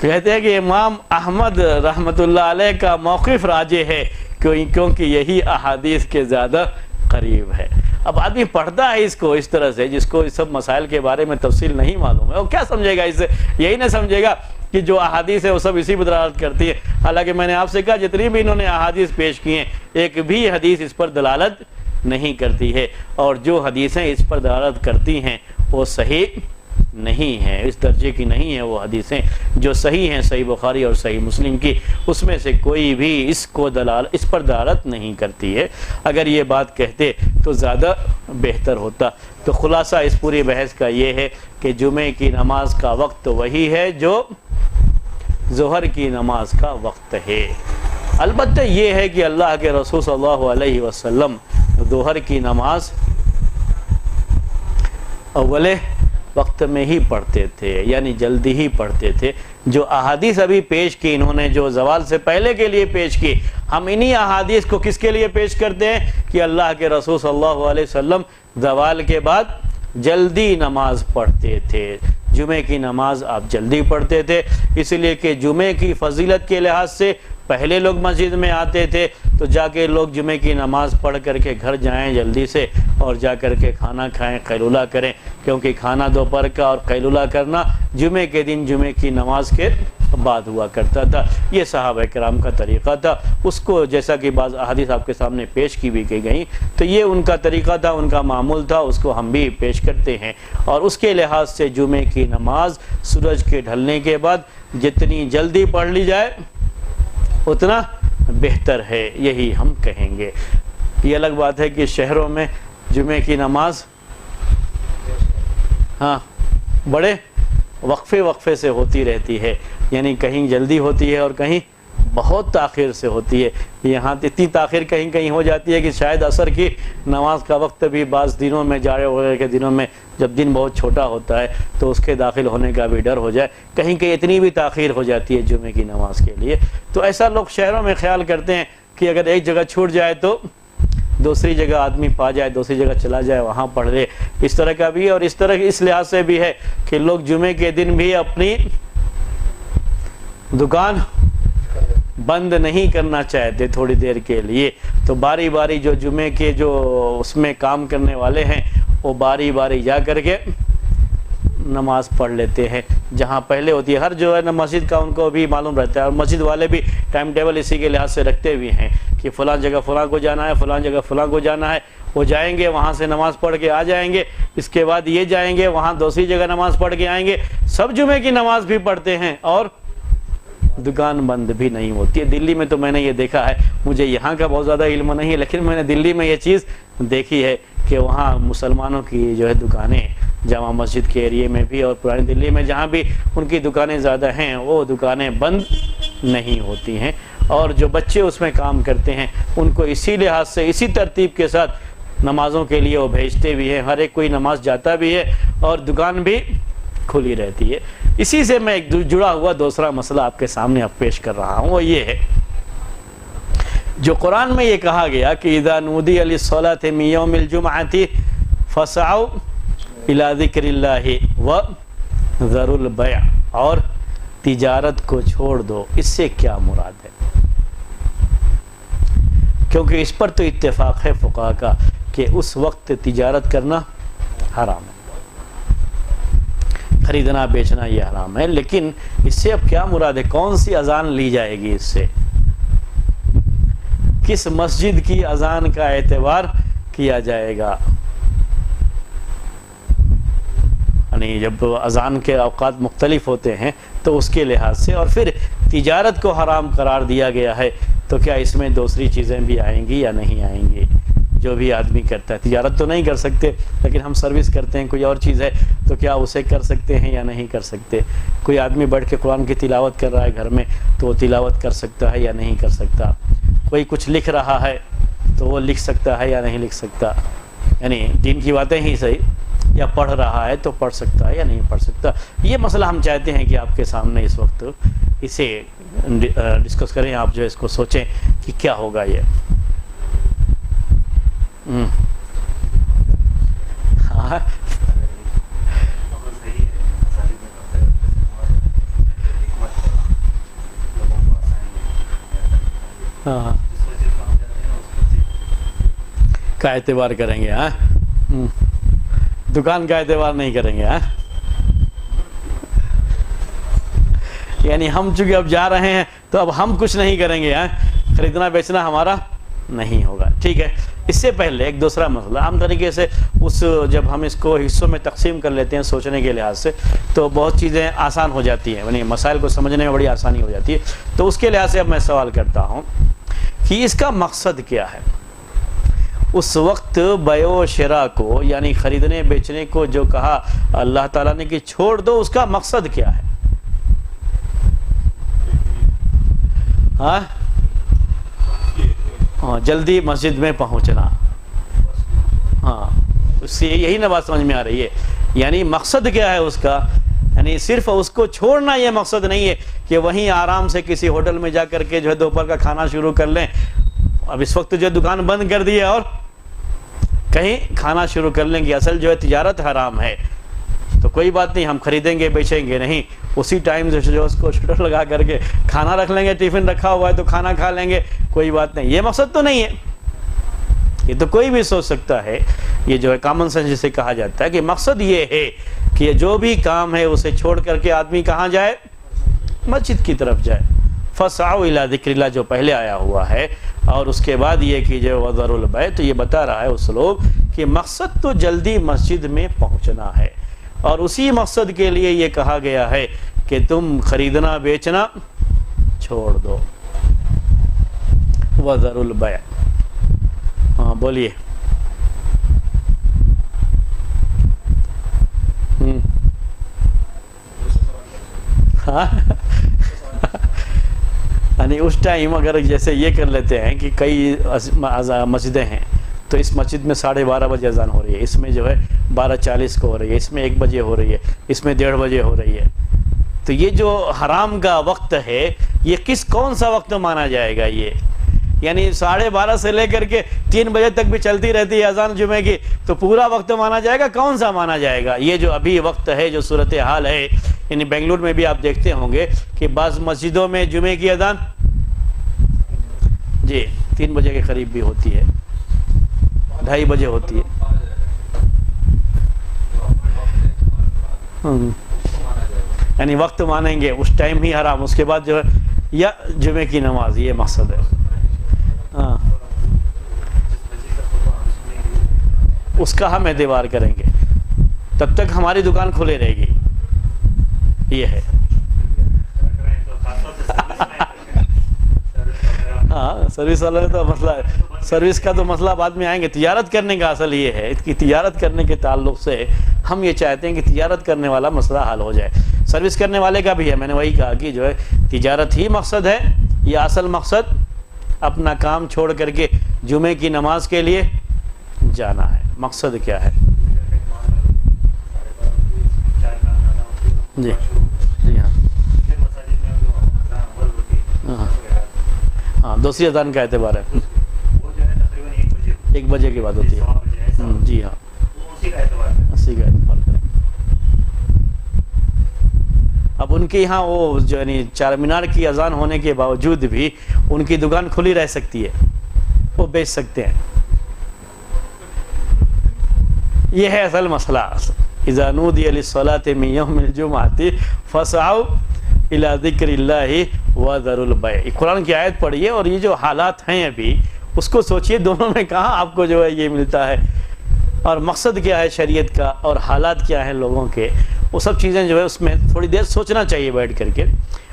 S1: کہتے ہیں کہ امام احمد رحمۃ اللہ علیہ کا موقف راجح ہے کیونکہ یہی احادیث کے زیادہ قریب ہے۔ اب آدمی پڑھتا ہے اس کو اس طرح سے، جس کو اس سب مسائل کے بارے میں تفصیل نہیں معلوم ہے، وہ کیا سمجھے گا اس سے؟ یہی نہ سمجھے گا کہ جو احادیث ہے وہ سب اسی پر دلالت کرتی ہے۔ حالانکہ میں نے آپ سے کہا جتنی بھی انہوں نے احادیث پیش کی ہیں ایک بھی حدیث اس پر دلالت نہیں کرتی ہے، اور جو حدیثیں اس پر دلالت کرتی ہیں وہ صحیح نہیں ہیں، اس درجے کی نہیں ہیں وہ حدیثیں۔ جو صحیح ہیں صحیح بخاری اور صحیح مسلم کی، اس میں سے کوئی بھی اس پر دلالت نہیں کرتی ہے۔ اگر یہ بات کہتے تو زیادہ بہتر ہوتا۔ تو خلاصہ اس پوری بحث کا یہ ہے کہ جمعے کی نماز کا وقت وہی ہے جو ظہر کی نماز کا وقت ہے۔ البتہ یہ ہے کہ اللہ کے رسول صلی اللہ علیہ وسلم ظہر کی نماز اولے وقت میں ہی پڑھتے تھے، یعنی جلدی ہی پڑھتے تھے۔ جو احادیث ابھی پیش کی انہوں نے جو زوال سے پہلے کے لیے پیش کی، ہم انہی احادیث کو کس کے لیے پیش کرتے ہیں کہ اللہ کے رسول صلی اللہ علیہ وسلم زوال کے بعد جلدی نماز پڑھتے تھے، جمعے کی نماز آپ جلدی پڑھتے تھے، اس لیے کہ جمعے کی فضیلت کے لحاظ سے پہلے لوگ مسجد میں آتے تھے تو جا کے لوگ جمعے کی نماز پڑھ کر کے گھر جائیں جلدی سے اور جا کر کے کھانا کھائیں، قیلولہ کریں، کیونکہ کھانا دوپہر کا اور قیلولہ کرنا جمعے کے دن جمعے کی نماز کے بعد ہوا کرتا تھا۔ یہ صحابہ کرام کا طریقہ تھا، اس کو جیسا کہ بعض احادیث آپ کے سامنے پیش کی بھی گئیں تو یہ ان کا طریقہ تھا، ان کا معمول تھا، اس کو ہم بھی پیش کرتے ہیں۔ اور اس کے لحاظ سے جمعے کی نماز سورج کے ڈھلنے کے بعد جتنی جلدی پڑھ لی جائے اتنا بہتر ہے، یہی ہم کہیں گے۔ یہ الگ بات ہے کہ شہروں میں جمعے کی نماز بڑے وقفے سے ہوتی رہتی ہے، یعنی کہیں جلدی ہوتی ہے اور کہیں بہت تاخیر سے ہوتی ہے۔ یہاں اتنی تاخیر کہیں کہیں ہو جاتی ہے کہ شاید عصر کی نماز کا وقت بھی بعض دنوں میں، جاڑے وغیرہ کے دنوں میں جب دن بہت چھوٹا ہوتا ہے تو اس کے داخل ہونے کا بھی ڈر ہو جائے، کہیں کہیں اتنی بھی تاخیر ہو جاتی ہے جمعے کی نماز کے لیے۔ تو ایسا لوگ شہروں میں خیال کرتے ہیں کہ اگر ایک جگہ چھوٹ جائے تو دوسری جگہ آدمی پا جائے، دوسری جگہ چلا جائے، وہاں پڑھ لے، اس طرح کا بھی ہے۔ اور اس طرح اس لحاظ سے بھی ہے کہ لوگ جمعے کے دن بھی اپنی دکان بند نہیں کرنا چاہتے تھوڑی دیر کے لیے، تو باری باری جو جمعے کے جو اس میں کام کرنے والے ہیں وہ باری باری جا کر کے نماز پڑھ لیتے ہیں جہاں پہلے ہوتی ہے۔ ہر جو ہے نا مسجد کا ان کو بھی معلوم رہتا ہے، اور مسجد والے بھی ٹائم ٹیبل اسی کے لحاظ سے رکھتے بھی ہیں کہ فلاں جگہ فلاں کو جانا ہے، فلاں جگہ فلاں کو جانا ہے، وہ جائیں گے وہاں سے نماز پڑھ کے آ جائیں گے، اس کے بعد یہ جائیں گے وہاں دوسری جگہ نماز پڑھ کے آئیں گے۔ سب جمعے کی نماز بھی پڑھتے ہیں اور دکان بند بھی نہیں ہوتی ہے۔ دلی میں تو میں نے یہ دیکھا ہے، مجھے یہاں کا بہت زیادہ علم نہیں ہے، لیکن میں نے دلی میں یہ چیز دیکھی ہے کہ وہاں مسلمانوں کی جو ہے دکانیں جامع مسجد کے ایریے میں بھی اور پرانی دلی میں جہاں بھی ان کی دکانیں زیادہ ہیں وہ دکانیں بند نہیں ہوتی ہیں، اور جو بچے اس میں کام کرتے ہیں ان کو اسی لحاظ سے اسی ترتیب کے ساتھ نمازوں کے لیے وہ بھیجتے بھی ہیں، ہر ایک کوئی نماز جاتا بھی ہے اور دکان بھی کھلی رہتی ہے۔ اسی سے میں ایک جڑا ہوا دوسرا مسئلہ آپ کے سامنے اب پیش کر رہا ہوں، وہ یہ ہے جو قرآن میں یہ کہا گیا کہ اذا نودی للصلاة من یوم الجمعۃ فاسعوا الی ذکر اللہ وذروا البیع، اور تجارت کو چھوڑ دو، اس سے کیا مراد ہے؟ کیونکہ اس پر تو اتفاق ہے فقہا کا کہ اس وقت تجارت کرنا حرام ہے، خریدنا بیچنا یہ حرام ہے، لیکن اس سے اب کیا مراد ہے؟ کون سی اذان لی جائے گی اس سے؟ کس مسجد کی اذان کا اعتبار کیا جائے گا؟ یعنی جب اذان کے اوقات مختلف ہوتے ہیں تو اس کے لحاظ سے، اور پھر تجارت کو حرام قرار دیا گیا ہے تو کیا اس میں دوسری چیزیں بھی آئیں گی یا نہیں آئیں گی؟ جو بھی آدمی کرتا ہے، تجارت تو نہیں کر سکتے لیکن ہم سروس کرتے ہیں، کوئی اور چیز ہے تو کیا اسے کر سکتے ہیں یا نہیں کر سکتے؟ کوئی آدمی بیٹھ کے قرآن کی تلاوت کر رہا ہے گھر میں تو وہ تلاوت کر سکتا ہے یا نہیں کر سکتا؟ کوئی کچھ لکھ رہا ہے تو وہ لکھ سکتا ہے یا نہیں لکھ سکتا؟ یعنی دین کی باتیں ہی صحیح، یا پڑھ رہا ہے تو پڑھ سکتا ہے یا نہیں پڑھ سکتا؟ یہ مسئلہ ہم چاہتے ہیں کہ آپ کے سامنے اس وقت اسے ڈسکس کریں، آپ جو اس کو سوچیں کہ کیا ہوگا یہ۔ ہاں ہاں کا اعتبار کریں گے؟ ہاں دکان کا اعتبار نہیں کریں گے؟ ہاں یعنی ہم چونکہ اب جا رہے ہیں تو اب ہم کچھ نہیں کریں گے، خریدنا بیچنا ہمارا نہیں ہوگا، ٹھیک ہے۔ اس سے پہلے ایک دوسرا مسئلہ، عام طریقے سے جب ہم اس کو حصوں میں تقسیم کر لیتے ہیں سوچنے کے لحاظ سے تو بہت چیزیں آسان ہو جاتی ہیں، یعنی مسائل کو سمجھنے میں بڑی آسانی ہو جاتی ہے۔ تو اس کے لحاظ سے اب میں سوال کرتا ہوں کہ اس کا مقصد کیا ہے؟ اس وقت بیع و شراء کو، یعنی خریدنے بیچنے کو جو کہا اللہ تعالیٰ نے کہ چھوڑ دو، اس کا مقصد کیا ہے؟ ہاں جلدی مسجد میں پہنچنا، ہاں اس سے یہی نہ بات سمجھ میں آ رہی ہے؟ یعنی مقصد کیا ہے اس کا؟ یعنی صرف اس کو چھوڑنا یہ مقصد نہیں ہے کہ وہیں آرام سے کسی ہوٹل میں جا کر کے جو ہے دوپہر کا کھانا شروع کر لیں، اب اس وقت جو ہے دکان بند کر دی ہے اور کہیں کھانا شروع کر لیں گے، اصل جو ہے تجارت حرام ہے تو کوئی بات نہیں، ہم خریدیں گے بیچیں گے نہیں، اسی ٹائم سے جو اس کو شٹر لگا کر کے کھانا رکھ لیں گے، ٹیفن رکھا ہوا ہے تو کھانا کھا لیں گے، کوئی بات نہیں۔ یہ مقصد تو نہیں ہے، یہ تو کوئی بھی سوچ سکتا ہے، یہ جو ہے کامن سینس جسے کہا جاتا ہے کہ مقصد یہ ہے کہ جو بھی کام ہے اسے چھوڑ کر کے آدمی کہاں جائے؟ مسجد کی طرف جائے۔ فَاسْعَوْا إِلَىٰ ذِكْرِ اللَّهِ جو پہلے آیا ہوا ہے، اور اس کے بعد یہ کہ جو وَذَرُوا الْبَيْعَ، تو یہ بتا رہا ہے اس لوگ کہ مقصد تو جلدی مسجد میں پہنچنا ہے، اور اسی مقصد کے لیے یہ کہا گیا ہے کہ تم خریدنا بیچنا چھوڑ دو۔ وَذَرُوا الْبَيْعَ، ہاں بولیے۔ ہاں یعنی اس ٹائم اگر جیسے یہ کر لیتے ہیں کہ کئی مسجدیں ہیں تو اس مسجد میں 12:30 بجے اذان ہو رہی ہے، اس میں جو ہے 12:40 کو ہو رہی ہے، اس میں 1 بجے ہو رہی ہے، اس میں 1:30 بجے ہو رہی ہے، تو یہ جو حرام کا وقت ہے یہ کون سا وقت مانا جائے گا؟ یہ یعنی 12:30 سے لے کر کے 3 بجے تک بھی چلتی رہتی ہے اذان جمعے کی، تو پورا وقت مانا جائے گا؟ کون سا مانا جائے گا؟ یہ جو ابھی وقت ہے، جو صورتحال ہے، یعنی بنگلور میں بھی آپ دیکھتے ہوں گے کہ بعض مسجدوں میں جمعے کی اذان جی 3 بجے کے قریب بھی ہوتی ہے، 2:30 بجے ہوتی ہے۔ یعنی وقت مانیں گے اس ٹائم ہی حرام، اس کے بعد جو ہے یا جمعے کی نماز، یہ مقصد ہے۔ ہاں اس کا ہم اعتبار کریں گے، تب تک ہماری دکان کھلے رہے گی، یہ ہے۔ ہاں سروس والا تو مسئلہ ہے، سروس کا تو مسئلہ بعد میں آئیں گے، تجارت کرنے کا اصل یہ ہے کہ تجارت کرنے کے تعلق سے ہم یہ چاہتے ہیں کہ تجارت کرنے والا مسئلہ حل ہو جائے، سروس کرنے والے کا بھی ہے۔ میں نے وہی کہا کہ جو ہے تجارت ہی مقصد ہے، یا اصل مقصد اپنا کام چھوڑ کر کے جمعے کی نماز کے لیے جانا ہے؟ مقصد کیا ہے؟ جی جی ہاں ہاں دوسری اذان کا اعتبار ہے،
S2: وہ جو ہے تقریباً
S1: 1 بجے کے بعد ہوتی ہے،
S2: 1 بجے،
S1: جی ہاں
S2: اسی کا اعتبار ہے۔
S1: اسی کا اعتبار کریں۔ اب ان کے یہاں وہ جو یعنی چار مینار کی اذان ہونے کے باوجود بھی ان کی دکان کھلی رہ سکتی ہے، وہ بیچ سکتے ہیں۔ یہ ہے اصل مسئلہ۔ اذا نودی للصلاة من یوم الجمعۃ فاسعوا الی ذکر اللہ وذروا البیع۔ قرآن کی آیت پڑھیے اور یہ جو حالات ہیں ابھی اس کو سوچئے، دونوں میں کہاں آپ کو جو ہے یہ ملتا ہے، اور مقصد کیا ہے شریعت کا، اور حالات کیا ہیں لوگوں کے، وہ سب چیزیں جو ہے اس میں تھوڑی دیر سوچنا چاہیے بیٹھ کر کے،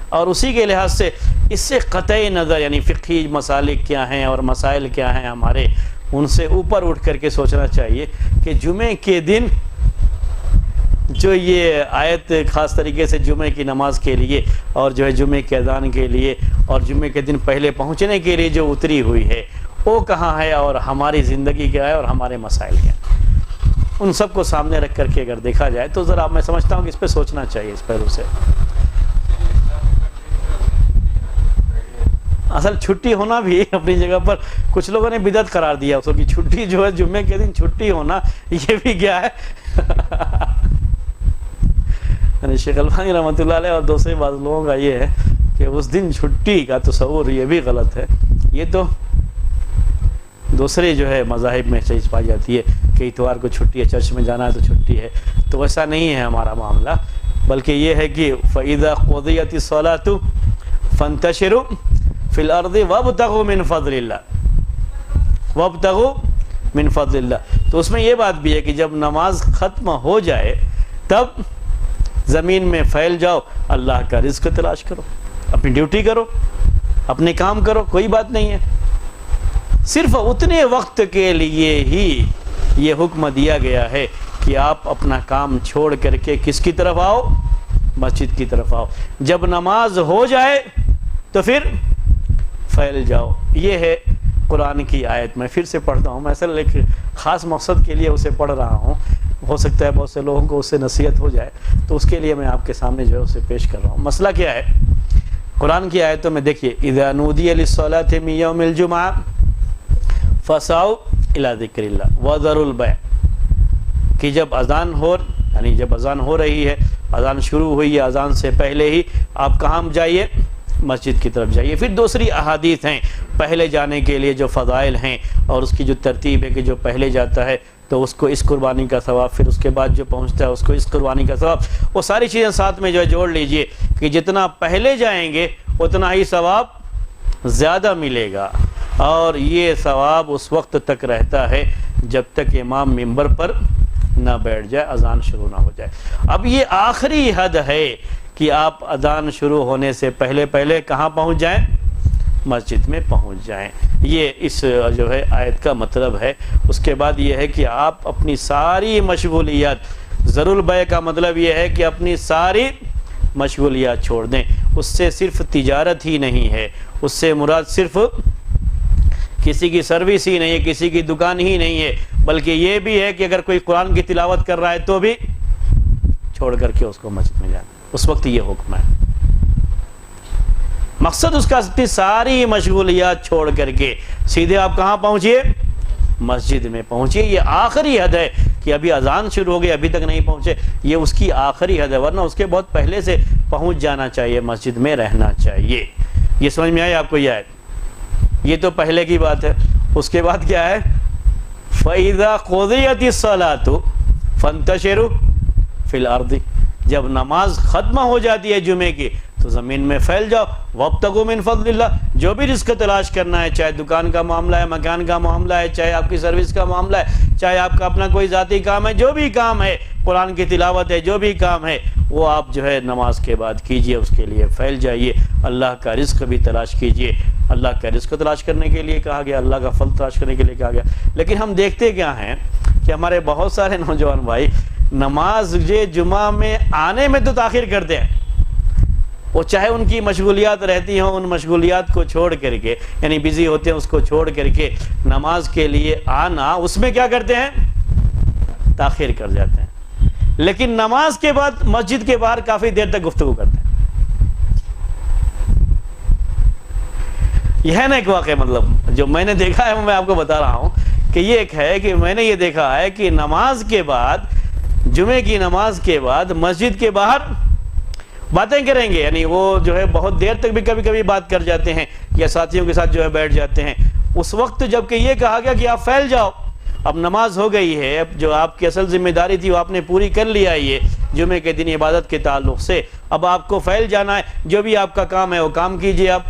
S1: اور اسی کے لحاظ سے اس سے قطعی نظر یعنی فقہی مسالک کیا ہیں اور مسائل کیا ہیں ہمارے، ان سے اوپر اٹھ کر کے سوچنا چاہیے کہ جمعے کے دن جو یہ آیت خاص طریقے سے جمعے کی نماز کے لیے اور جو ہے جمعے کے اذان کے لیے اور جمعے کے دن پہلے پہنچنے کے لیے جو اتری ہوئی ہے وہ کہاں ہے، اور ہماری زندگی کیا ہے اور ہمارے مسائل کیا ہیں، ان سب کو سامنے رکھ کر کے اگر دیکھا جائے تو ذرا میں سمجھتا ہوں کہ اس پہ سوچنا چاہیے اس پہلو سے۔ اصل چھٹی ہونا بھی اپنی جگہ پر کچھ لوگوں نے بدعت قرار دیا، اس کی چھٹی جو ہے جمعے کے دن چھٹی ہونا یہ بھی کیا ہے یعنی شیخ البانی رحمۃ اللہ علیہ اور دوسرے بعض لوگوں کا یہ ہے کہ اس دن چھٹی کا تصور یہ بھی غلط ہے۔ یہ تو دوسرے جو ہے مذاہب میں چیز پائی جاتی ہے کہ اتوار کو چھٹی ہے، چرچ میں جانا ہے تو چھٹی ہے، تو ویسا نہیں ہے ہمارا معاملہ، بلکہ یہ ہے کہ فَإِذَا قُضِيَتِ الصَّلَاةُ فَانْتَشِرُوا فِي الْأَرْضِ وَابْتَغُوا مِنْ فَضْلِ اللَّهِ وَابْتَغُوا مِنْ فَضْلِ اللَّهِ۔ تو اس میں یہ بات بھی ہے کہ جب نماز ختم ہو جائے تب زمین میں پھیل جاؤ، اللہ کا رزق تلاش کرو، اپنی ڈیوٹی کرو، اپنے کام کرو، کوئی بات نہیں ہے۔ صرف اتنے وقت کے لیے ہی یہ حکم دیا گیا ہے کہ آپ اپنا کام چھوڑ کر کے کس کی طرف آؤ؟ مسجد کی طرف آؤ، جب نماز ہو جائے تو پھر پھیل جاؤ۔ یہ ہے قرآن کی آیت۔ میں پھر سے پڑھتا ہوں، میں اصل ایک خاص مقصد کے لیے اسے پڑھ رہا ہوں، ہو سکتا ہے بہت سے لوگوں کو اس سے نصیحت ہو جائے، تو اس کے لیے میں آپ کے سامنے جو ہے اسے پیش کر رہا ہوں۔ مسئلہ کیا ہے قرآن کی آیتوں میں؟ دیکھیے اذا نودی للصلاة من یوم الجمعہ فاسعوا الی ذکر اللہ وذروا البیع، کہ جب اذان یعنی جب اذان ہو رہی ہے، اذان شروع ہوئی ہے، اذان سے پہلے ہی آپ کہاں جائیے؟ مسجد کی طرف جائیے۔ پھر دوسری احادیث ہیں پہلے جانے کے لیے جو فضائل ہیں اور اس کی جو ترتیب ہے کہ جو پہلے جاتا ہے تو اس کو اس قربانی کا ثواب، پھر اس کے بعد جو پہنچتا ہے اس کو اس قربانی کا ثواب، وہ ساری چیزیں ساتھ میں جو ہے جوڑ لیجئے کہ جتنا پہلے جائیں گے اتنا ہی ثواب زیادہ ملے گا، اور یہ ثواب اس وقت تک رہتا ہے جب تک امام منبر پر نہ بیٹھ جائے، اذان شروع نہ ہو جائے۔ اب یہ آخری حد ہے کہ آپ اذان شروع ہونے سے پہلے کہاں پہنچ جائیں؟ مسجد میں پہنچ جائیں۔ یہ اس جو ہے آیت کا مطلب ہے۔ اس کے بعد یہ ہے کہ آپ اپنی ساری مشغولیات، ضرور البیع کا مطلب یہ ہے کہ اپنی ساری مشغولیات چھوڑ دیں۔ اس سے صرف تجارت ہی نہیں ہے، اس سے مراد صرف کسی کی سروس ہی نہیں ہے، کسی کی دکان ہی نہیں ہے، بلکہ یہ بھی ہے کہ اگر کوئی قرآن کی تلاوت کر رہا ہے تو بھی چھوڑ کر کے اس کو مسجد میں جانا، اس وقت یہ حکم ہے۔ مقصد اس کا ساری مشغولیات چھوڑ کر کے سیدھے آپ کہاں پہنچیے؟ مسجد میں پہنچیے۔ یہ آخری حد ہے کہ ابھی اذان شروع ہو گئی ابھی تک نہیں پہنچے، یہ اس کی آخری حد ہے، ورنہ اس کے بہت پہلے سے پہنچ جانا چاہیے، مسجد میں رہنا چاہیے۔ یہ سمجھ میں آئی آپ کو یہ آیت؟ یہ تو پہلے کی بات ہے۔ اس کے بعد کیا ہے؟ فَإِذَا قُضِيَتِ الصَّلَاةُ فَانْتَشِرُوا فِي الْأَرْضِ، جب نماز ختم ہو جاتی ہے جمعے کی تو زمین میں پھیل جاؤ، وَابْتَغُوا مِنْ فَضْلِ اللَّهِ، جو بھی رزق تلاش کرنا ہے، چاہے دکان کا معاملہ ہے، مکان کا معاملہ ہے، چاہے آپ کی سروس کا معاملہ ہے، چاہے آپ کا اپنا کوئی ذاتی کام ہے، جو بھی کام ہے، قرآن کی تلاوت ہے، جو بھی کام ہے، وہ آپ جو ہے نماز کے بعد کیجئے، اس کے لیے پھیل جائیے، اللہ کا رزق بھی تلاش کیجئے۔ اللہ کا رزق تلاش کرنے کے لیے کہا گیا، اللہ کا فضل تلاش کرنے کے لیے کہا گیا۔ لیکن ہم دیکھتے کیا ہیں کہ ہمارے بہت سارے نوجوان بھائی نماز جمعہ میں آنے میں تو تاخیر کرتے ہیں، وہ چاہے ان کی مشغولیات رہتی ہوں، ان مشغولیات کو چھوڑ کر کے، یعنی بزی ہوتے ہیں، اس کو چھوڑ کر کے نماز کے لیے آنا، اس میں کیا کرتے ہیں؟ تاخیر کر جاتے ہیں۔ لیکن نماز کے بعد مسجد کے باہر کافی دیر تک گفتگو کرتے ہیں۔ یہ ہے نا ایک واقعہ، مطلب جو میں نے دیکھا ہے میں آپ کو بتا رہا ہوں کہ یہ ایک ہے کہ میں نے یہ دیکھا ہے کہ نماز کے بعد، جمعے کی نماز کے بعد مسجد کے باہر باتیں کریں گے، یعنی وہ جو ہے بہت دیر تک بھی کبھی کبھی بات کر جاتے ہیں یا ساتھیوں کے ساتھ جو ہے بیٹھ جاتے ہیں۔ اس وقت جب کہ یہ کہا گیا کہ آپ پھیل جاؤ، اب نماز ہو گئی ہے، اب جو آپ کی اصل ذمہ داری تھی وہ آپ نے پوری کر لیا ہے یہ جمعے کے دن عبادت کے تعلق سے، اب آپ کو پھیل جانا ہے، جو بھی آپ کا کام ہے وہ کام کیجئے، آپ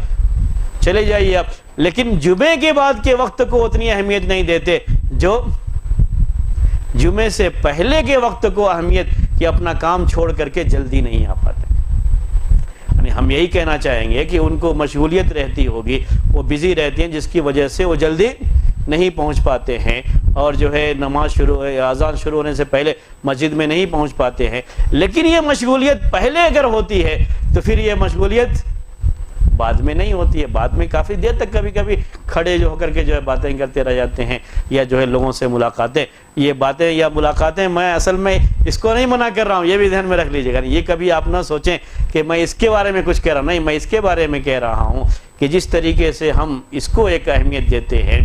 S1: چلے جائیے آپ۔ لیکن جمعے کے بعد کے وقت کو اتنی اہمیت نہیں دیتے جو جمعے سے پہلے کے وقت کو اہمیت، کہ اپنا کام چھوڑ کر کے جلدی نہیں آ پاتے۔ یعنی ہم یہی کہنا چاہیں گے کہ ان کو مشغولیت رہتی ہوگی، وہ بزی رہتی ہیں، جس کی وجہ سے وہ جلدی نہیں پہنچ پاتے ہیں، اور جو ہے نماز شروع اذان شروع ہونے سے پہلے مسجد میں نہیں پہنچ پاتے ہیں۔ لیکن یہ مشغولیت پہلے اگر ہوتی ہے تو پھر یہ مشغولیت بعد میں نہیں ہوتی ہے، بعد میں کافی دیر تک کبھی کبھی کھڑے جو ہو کر کے جو ہے باتیں کرتے رہ جاتے ہیں، یا جو ہے لوگوں سے ملاقاتیں، یہ باتیں یا ملاقاتیں میں اصل میں اس کو نہیں منع کر رہا ہوں، یہ بھی ذہن میں رکھ لیجیے گا، یہ کبھی آپ نہ سوچیں کہ میں اس کے بارے میں کچھ کہہ رہا ہوں، نہیں، میں اس کے بارے میں کہہ رہا ہوں کہ جس طریقے سے ہم اس کو ایک اہمیت دیتے ہیں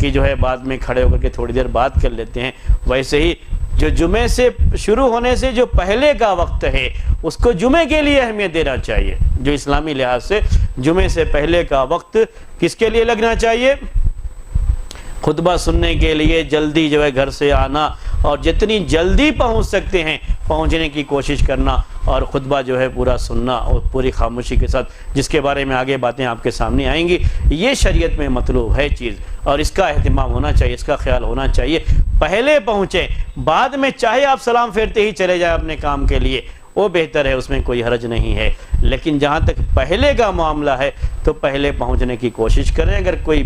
S1: کہ جو ہے بعد میں کھڑے ہو کر کے تھوڑی دیر بات کر لیتے ہیں، ویسے ہی جو جمعے سے شروع ہونے سے جو پہلے کا وقت ہے اس کو جمعے کے لیے اہمیت دینا چاہیے۔ جو اسلامی لحاظ سے جمعے سے پہلے کا وقت کس کے لیے لگنا چاہیے؟ خطبہ سننے کے لیے جلدی جو ہے گھر سے آنا، اور جتنی جلدی پہنچ سکتے ہیں پہنچنے کی کوشش کرنا، اور خطبہ جو ہے پورا سننا اور پوری خاموشی کے ساتھ، جس کے بارے میں آگے باتیں آپ کے سامنے آئیں گی۔ یہ شریعت میں مطلوب ہے چیز، اور اس کا اہتمام ہونا چاہیے، اس کا خیال ہونا چاہیے۔ پہلے پہنچیں، بعد میں چاہے آپ سلام پھیرتے ہی چلے جائیں اپنے کام کے لیے، وہ بہتر ہے، اس میں کوئی حرج نہیں ہے۔ لیکن جہاں تک پہلے کا معاملہ ہے تو پہلے پہنچنے کی کوشش کریں۔ اگر کوئی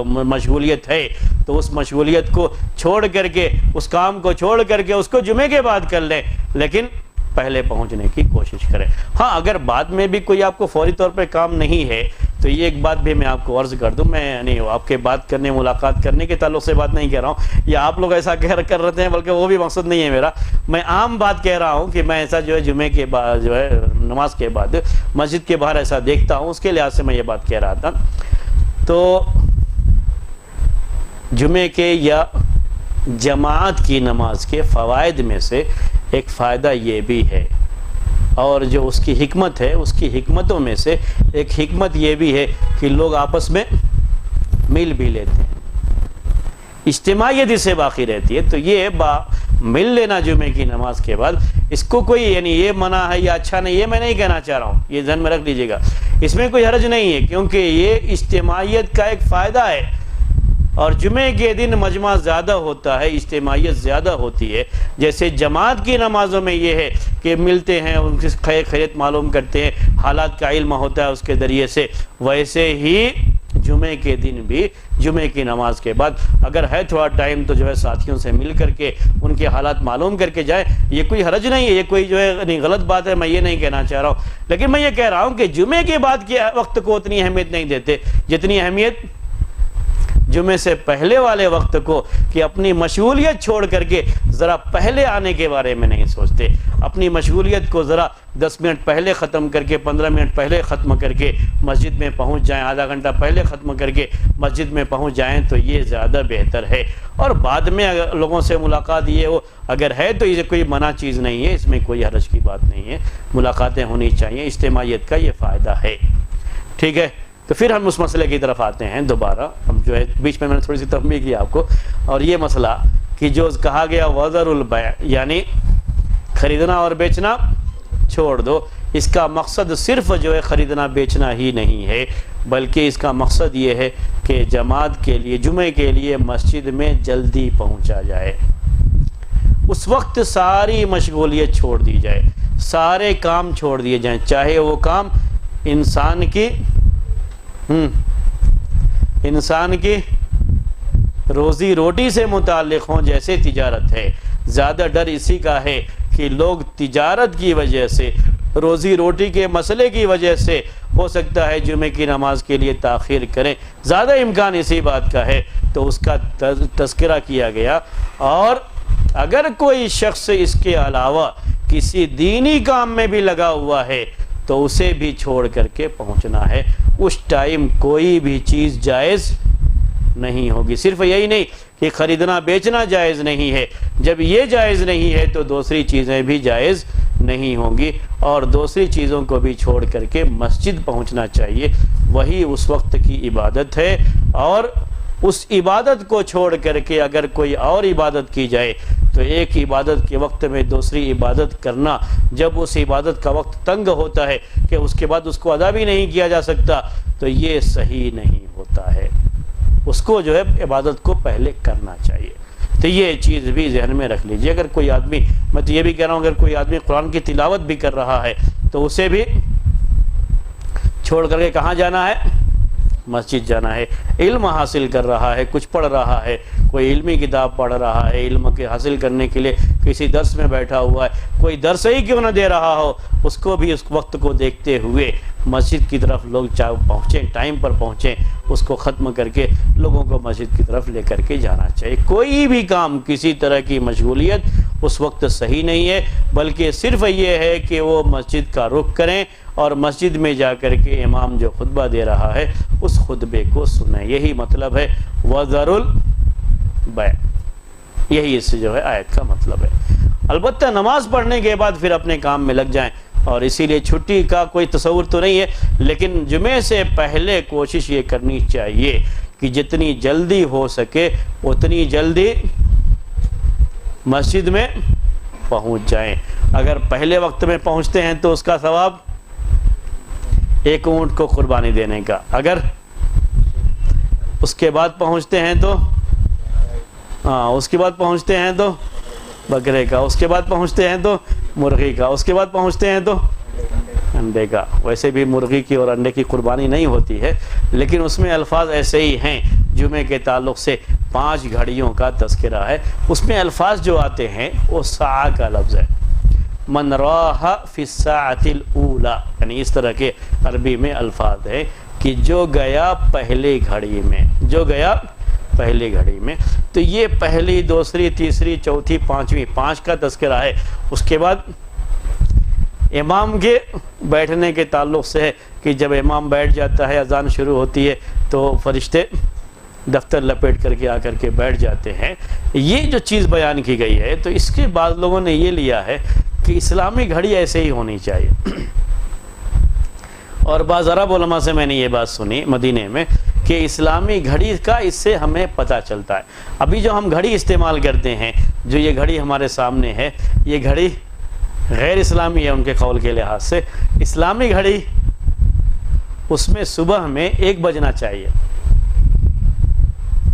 S1: مشغولیت ہے تو اس مشغولیت کو چھوڑ کر کے، اس کام کو چھوڑ کر کے اس کو جمعے کے بعد کر لیں، لیکن پہلے پہنچنے کی کوشش کریں۔ ہاں، اگر بعد میں بھی کوئی آپ کو فوری طور پہ کام نہیں ہے تو یہ ایک بات بھی میں آپ کو عرض کر دوں، میں یعنی آپ کے بات کرنے، ملاقات کرنے کے تعلق سے بات نہیں کہہ رہا ہوں، یا آپ لوگ ایسا کر رہے ہیں، بلکہ وہ بھی مقصد نہیں ہے میرا، میں عام بات کہہ رہا ہوں کہ میں ایسا جو ہے جمعے کے بعد جو ہے نماز کے بعد مسجد کے باہر ایسا دیکھتا ہوں، اس کے لحاظ سے میں یہ بات کہہ رہا تھا۔ تو جمعے کے یا جماعت کی نماز کے فوائد میں سے ایک فائدہ یہ بھی ہے، اور جو اس کی حکمت ہے، اس کی حکمتوں میں سے ایک حکمت یہ بھی ہے کہ لوگ آپس میں مل بھی لیتے ہیں، اجتماعیت اس سے باقی رہتی ہے۔ تو یہ مل لینا جمعے کی نماز کے بعد، اس کو کوئی یعنی یہ منع ہے یا اچھا نہیں، یہ میں نہیں کہنا چاہ رہا ہوں، یہ ذہن میں رکھ لیجیے گا، اس میں کوئی حرج نہیں ہے، کیونکہ یہ اجتماعیت کا ایک فائدہ ہے۔ اور جمعے کے دن مجمع زیادہ ہوتا ہے، اجتماعیت زیادہ ہوتی ہے۔ جیسے جماعت کی نمازوں میں یہ ہے کہ ملتے ہیں، ان کی خیریت معلوم کرتے ہیں، حالات کا علم ہوتا ہے اس کے ذریعے سے، ویسے ہی جمعے کے دن بھی جمعے کی نماز کے بعد اگر ہے تھوڑا ٹائم تو جو ہے ساتھیوں سے مل کر کے ان کے حالات معلوم کر کے جائیں، یہ کوئی حرج نہیں ہے، یہ کوئی جو ہے غلط بات ہے، میں یہ نہیں کہنا چاہ رہا ہوں، لیکن میں یہ کہہ رہا ہوں کہ جمعے کے بعد کے وقت کو اتنی اہمیت نہیں دیتے جتنی اہمیت جمعے سے پہلے والے وقت کو، کہ اپنی مشغولیت چھوڑ کر کے ذرا پہلے آنے کے بارے میں نہیں سوچتے، اپنی مشغولیت کو ذرا 10 منٹ پہلے ختم کر کے، 15 منٹ پہلے ختم کر کے مسجد میں پہنچ جائیں، آدھا گھنٹہ پہلے ختم کر کے مسجد میں پہنچ جائیں تو یہ زیادہ بہتر ہے۔ اور بعد میں اگر لوگوں سے ملاقات یہ ہو اگر ہے تو یہ کوئی منع چیز نہیں ہے، اس میں کوئی حرج کی بات نہیں ہے، ملاقاتیں ہونی چاہیے، اجتماعیت کا یہ فائدہ ہے۔ ٹھیک ہے، تو پھر ہم اس مسئلے کی طرف آتے ہیں دوبارہ۔ ہم جو ہے بیچ میں نے تھوڑی سی تنبیہ کی آپ کو، اور یہ مسئلہ کہ جو کہا گیا وذر البیع، یعنی خریدنا اور بیچنا چھوڑ دو، اس کا مقصد صرف جو ہے خریدنا بیچنا ہی نہیں ہے، بلکہ اس کا مقصد یہ ہے کہ جماعت کے لیے، جمعے کے لیے مسجد میں جلدی پہنچا جائے، اس وقت ساری مشغولیت چھوڑ دی جائے، سارے کام چھوڑ دیے جائیں، چاہے وہ کام انسان کی روزی روٹی سے متعلق ہوں، جیسے تجارت ہے۔ زیادہ ڈر اسی کا ہے کہ لوگ تجارت کی وجہ سے، روزی روٹی کے مسئلے کی وجہ سے ہو سکتا ہے جمعے کی نماز کے لیے تاخیر کریں، زیادہ امکان اسی بات کا ہے، تو اس کا تذکرہ کیا گیا۔ اور اگر کوئی شخص اس کے علاوہ کسی دینی کام میں بھی لگا ہوا ہے تو اسے بھی چھوڑ کر کے پہنچنا ہے، اس ٹائم کوئی بھی چیز جائز نہیں ہوگی۔ صرف یہی نہیں کہ خریدنا بیچنا جائز نہیں ہے، جب یہ جائز نہیں ہے تو دوسری چیزیں بھی جائز نہیں ہوں گی، اور دوسری چیزوں کو بھی چھوڑ کر کے مسجد پہنچنا چاہیے، وہی اس وقت کی عبادت ہے۔ اور اس عبادت کو چھوڑ کر کے اگر کوئی اور عبادت کی جائے تو ایک عبادت کے وقت میں دوسری عبادت کرنا، جب اس عبادت کا وقت تنگ ہوتا ہے کہ اس کے بعد اس کو ادا بھی نہیں کیا جا سکتا، تو یہ صحیح نہیں ہوتا ہے۔ اس کو جو ہے عبادت کو پہلے کرنا چاہیے۔ تو یہ چیز بھی ذہن میں رکھ لیجئے۔ اگر کوئی آدمی، میں تو یہ بھی کہہ رہا ہوں، اگر کوئی آدمی قرآن کی تلاوت بھی کر رہا ہے تو اسے بھی چھوڑ کر کے کہاں جانا ہے؟ مسجد جانا ہے۔ علم حاصل کر رہا ہے، کچھ پڑھ رہا ہے، کوئی علمی کتاب پڑھ رہا ہے، علم کے حاصل کرنے کے لیے کسی درس میں بیٹھا ہوا ہے، کوئی درس ہی کیوں نہ دے رہا ہو، اس کو بھی اس وقت کو دیکھتے ہوئے مسجد کی طرف لوگ پہنچیں، ٹائم پر پہنچیں، اس کو ختم کر کے لوگوں کو مسجد کی طرف لے کر کے جانا چاہیے۔ کوئی بھی کام، کسی طرح کی مشغولیت اس وقت صحیح نہیں ہے، بلکہ صرف یہ ہے کہ وہ مسجد کا رخ کریں اور مسجد میں جا کر کے امام جو خطبہ دے رہا ہے اس خطبے کو سنیں۔ یہی مطلب ہے وَذَرُ الْبَيْعَ، یہی اس سے جو ہے آیت کا مطلب ہے۔ البتہ نماز پڑھنے کے بعد پھر اپنے کام میں لگ جائیں، اور اسی لیے چھٹی کا کوئی تصور تو نہیں ہے، لیکن جمعے سے پہلے کوشش یہ کرنی چاہیے کہ جتنی جلدی ہو سکے اتنی جلدی مسجد میں پہنچ جائیں۔ اگر پہلے وقت میں پہنچتے ہیں تو اس کا ثواب ایک اونٹ کو قربانی دینے کا، اگر اس کے بعد پہنچتے ہیں تو اس کے بعد پہنچتے ہیں تو بکرے کا، اس کے بعد پہنچتے ہیں تو مرغی کا، اس کے بعد پہنچتے ہیں تو انڈے کا۔ ویسے بھی مرغی کی اور انڈے کی قربانی نہیں ہوتی ہے، لیکن اس میں الفاظ ایسے ہی ہیں۔ جمعے کے تعلق سے 5 گھڑیوں کا تذکرہ ہے، اس میں الفاظ جو آتے ہیں وہ ساعہ کا لفظ ہے، من راح فی الساعۃ الاولی، یعنی اس طرح کے عربی میں الفاظ ہیں کہ جو گیا پہلی گھڑی میں، جو گیا پہلی گھڑی میں۔ تو یہ پہلی، دوسری، تیسری، چوتھی، پانچویں، 5 کا تذکرہ ہے۔ اس کے بعد امام کے بیٹھنے کے تعلق سے ہے کہ جب امام بیٹھ جاتا ہے، اذان شروع ہوتی ہے تو فرشتے دفتر لپیٹ کر کے آ کر کے بیٹھ جاتے ہیں۔ یہ جو چیز بیان کی گئی ہے، تو اس کے بعض لوگوں نے یہ لیا ہے کہ اسلامی گھڑی ایسے ہی ہونی چاہیے، اور بعض عرب علماء سے میں نے یہ بات سنی مدینے میں کہ اسلامی گھڑی کا اس سے ہمیں پتہ چلتا ہے۔ ابھی جو ہم گھڑی استعمال کرتے ہیں، جو یہ گھڑی ہمارے سامنے ہے، یہ گھڑی غیر اسلامی ہے ان کے قول کے لحاظ سے۔ اسلامی گھڑی، اس میں صبح میں 1 بجنا چاہیے،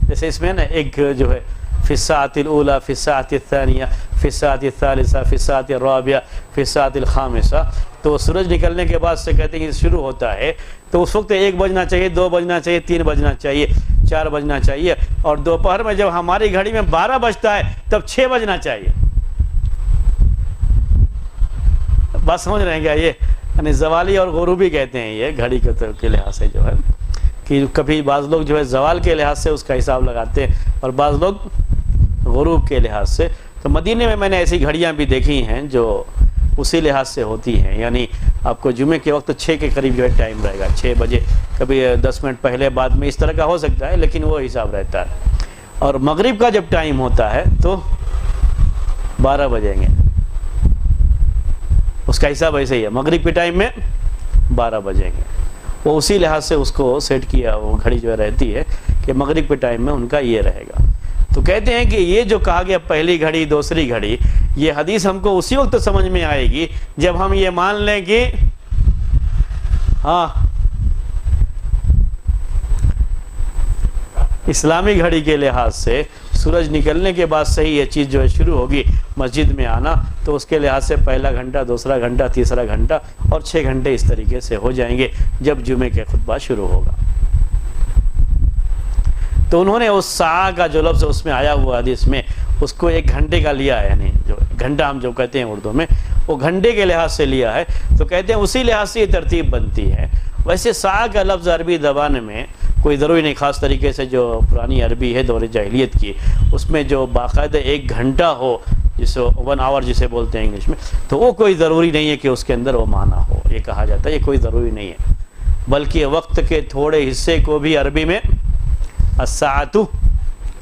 S1: جیسے اس میں نا ایک جو ہے فی الساعۃ الاولی، فی الساعۃ الثانیہ، فی الساعۃ الثالثہ، فی الساعۃ الرابعہ، فی الساعۃ الخامسہ، تو سورج نکلنے کے بعد سے کہتے ہیں شروع ہوتا ہے، تو اس وقت 1 بجنا چاہیے، 2 بجنا چاہیے، 3 بجنا چاہیے، 4 بجنا چاہیے، اور دوپہر میں جب ہماری گھڑی میں 12 بجتا ہے تب 6 بجنا چاہیے۔ بات سمجھ رہے ہیں کیا؟ یہ یعنی زوالی اور غروبی کہتے ہیں یہ گھڑی کے لحاظ سے، جو ہے کہ کبھی بعض لوگ جو ہے زوال کے لحاظ سے اس کا حساب لگاتے ہیں اور بعض لوگ غروب کے لحاظ سے۔ تو مدینے میں نے ایسی گھڑیاں بھی دیکھی ہیں جو اسی لحاظ سے ہوتی ہیں، یعنی آپ کو جمعے کے وقت 6 کے قریب جو ہے ٹائم رہے گا، 6 بجے، کبھی 10 منٹ پہلے بعد میں اس طرح کا ہو سکتا ہے، لیکن وہ حساب رہتا ہے۔ اور مغرب کا جب ٹائم ہوتا ہے تو 12 بجیں گے، اس کا حساب ایسے ہی ہے، مغرب کے ٹائم میں 12 بجیں گے، وہ اسی لحاظ سے اس کو سیٹ کیا، وہ گھڑی جو رہتی ہے کہ مغرب کے ٹائم میں ان کا یہ رہے گا۔ تو کہتے ہیں کہ یہ جو کہا گیا پہلی گھڑی، دوسری گھڑی، یہ حدیث ہم کو اسی وقت سمجھ میں آئے گی جب ہم یہ مان لیں کہ اسلامی گھڑی کے لحاظ سے سورج نکلنے کے بعد سے ہی یہ چیز جو ہے شروع ہوگی مسجد میں آنا، تو اس کے لحاظ سے پہلا گھنٹہ، دوسرا گھنٹہ، تیسرا گھنٹہ اور 6 گھنٹے اس طریقے سے ہو جائیں گے جب جمعے کے خطبہ شروع ہوگا۔ تو انہوں نے اس ساعہ کا جو لفظ اس میں آیا ہوا حدیث میں، اس کو 1 گھنٹے کا لیا ہے، یعنی جو گھنٹہ ہم جو کہتے ہیں اردو میں، وہ گھنٹے کے لحاظ سے لیا ہے، تو کہتے ہیں اسی لحاظ سے یہ ترتیب بنتی ہے۔ ویسے ساعہ کا لفظ عربی زبان میں کوئی ضروری نہیں، خاص طریقے سے جو پرانی عربی ہے دور جاہلیت کی، اس میں جو باقاعدہ 1 گھنٹہ ہو، جسے 1 آور جسے بولتے ہیں انگلش میں، تو وہ کوئی ضروری نہیں ہے کہ اس کے اندر وہ معنی ہو، یہ کہا جاتا ہے، یہ کوئی ضروری نہیں ہے۔ بلکہ وقت کے تھوڑے حصے کو بھی عربی میں الساعۃ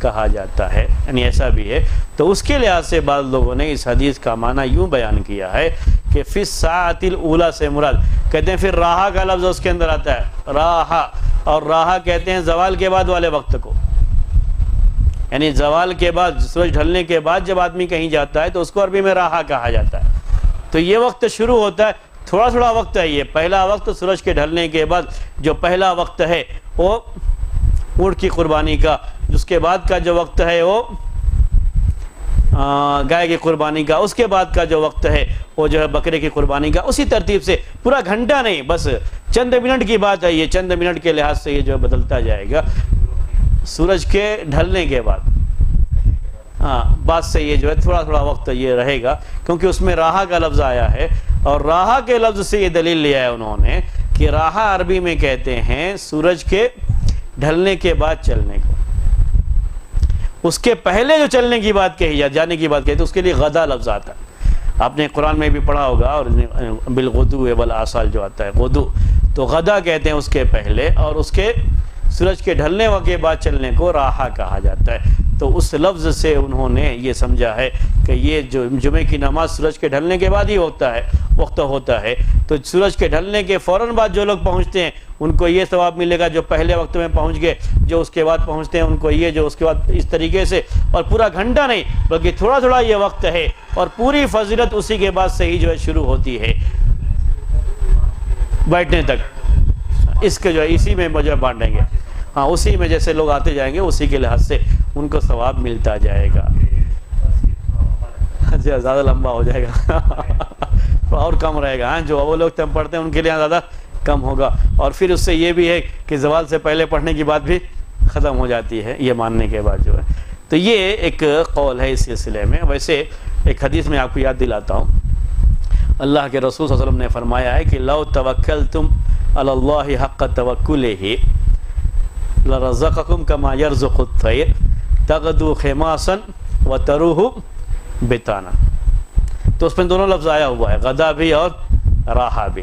S1: کہا جاتا ہے، یعنی ایسا بھی ہے۔ تو اس کے لحاظ سے بعض لوگوں نے اس حدیث کا معنی یوں بیان کیا ہے کہ فی الساعۃ الاولی سے مراد، کہتے ہیں پھر راحہ کا لفظ اس کے اندر آتا ہے، راحہ، اور راحہ کہتے ہیں زوال کے بعد والے وقت کو، یعنی زوال کے بعد، سورج ڈھلنے کے بعد جب آدمی کہیں جاتا ہے تو اس کو عربی میں راحہ کہا جاتا ہے۔ تو یہ وقت شروع ہوتا ہے، تھوڑا تھوڑا وقت ہے، یہ پہلا وقت سورج کے ڈھلنے کے بعد جو پہلا وقت ہے وہ اونٹ کی قربانی کا، اس کے بعد کا جو وقت ہے وہ گائے کی قربانی کا، اس کے بعد کا جو وقت ہے وہ جو ہے بکرے کی قربانی کا، اسی ترتیب سے پورا گھنٹہ نہیں، بس چند منٹ کی بات ہے، یہ چند منٹ کے لحاظ سے یہ جو بدلتا جائے گا سورج کے ڈھلنے کے بعد، بعد سے یہ جو ہے تھوڑا تھوڑا وقت یہ رہے گا، کیونکہ اس میں راحہ کا لفظ آیا ہے، اور راحہ کے لفظ سے یہ دلیل لیا ہے انہوں نے کہ راحہ عربی میں کہتے ہیں سورج کے ڈھلنے کے بعد چلنے کو، اس کے پہلے جو چلنے کی بات کہی جاتی، جانے کی بات کہی، تو اس کے لیے غدا لفظ آتا ہے، آپ نے قرآن میں بھی پڑھا ہوگا، اور بالغدو والآصال جو آتا ہے غدو، تو غدا کہتے ہیں اس کے پہلے، اور اس کے سورج کے ڈھلنے کے بعد چلنے کو راحہ کہا جاتا ہے۔ تو اس لفظ سے انہوں نے یہ سمجھا ہے کہ یہ جو جمعے کی نماز سورج کے ڈھلنے کے بعد ہی وقت ہوتا ہے، تو سورج کے ڈھلنے کے فوراً بعد جو لوگ پہنچتے ہیں ان کو یہ ثواب ملے گا جو پہلے وقت میں پہنچ گئے، جو اس کے بعد پہنچتے ہیں ان کو یہ، جو اس کے بعد، اس طریقے سے، اور پورا گھنٹہ نہیں بلکہ تھوڑا تھوڑا یہ وقت ہے، اور پوری فضیلت اسی کے بعد سے ہی جو ہے شروع ہوتی ہے بیٹھنے تک، اس کے جو ہے اسی میں جو ہے بانٹیں گے، ہاں اسی میں جیسے لوگ آتے جائیں گے اسی کے لحاظ سے ان کو ثواب ملتا جائے گا۔ زیادہ لمبا ہو جائے گا اور کم رہے گا، جو وہ لوگ تم پڑھتے ہیں ان کے لیے زیادہ کم ہوگا، اور پھر اس سے یہ بھی ہے کہ زوال سے پہلے پڑھنے کی بات بھی ختم ہو جاتی ہے یہ ماننے کے بعد جو ہے۔ تو یہ ایک قول ہے اس سلسلے میں۔ ویسے ایک حدیث میں آپ کو یاد دلاتا ہوں، اللہ کے رسول صلی اللہ علیہ وسلم نے فرمایا ہے کہ لو توکلتم علی اللہ حق توکلہ لرزقکم کما یرزق الطیر تغدو خماسا وتروح بطانا۔ تو اس میں دونوں لفظ آیا ہوا ہے، غدا بھی اور راحہ بھی۔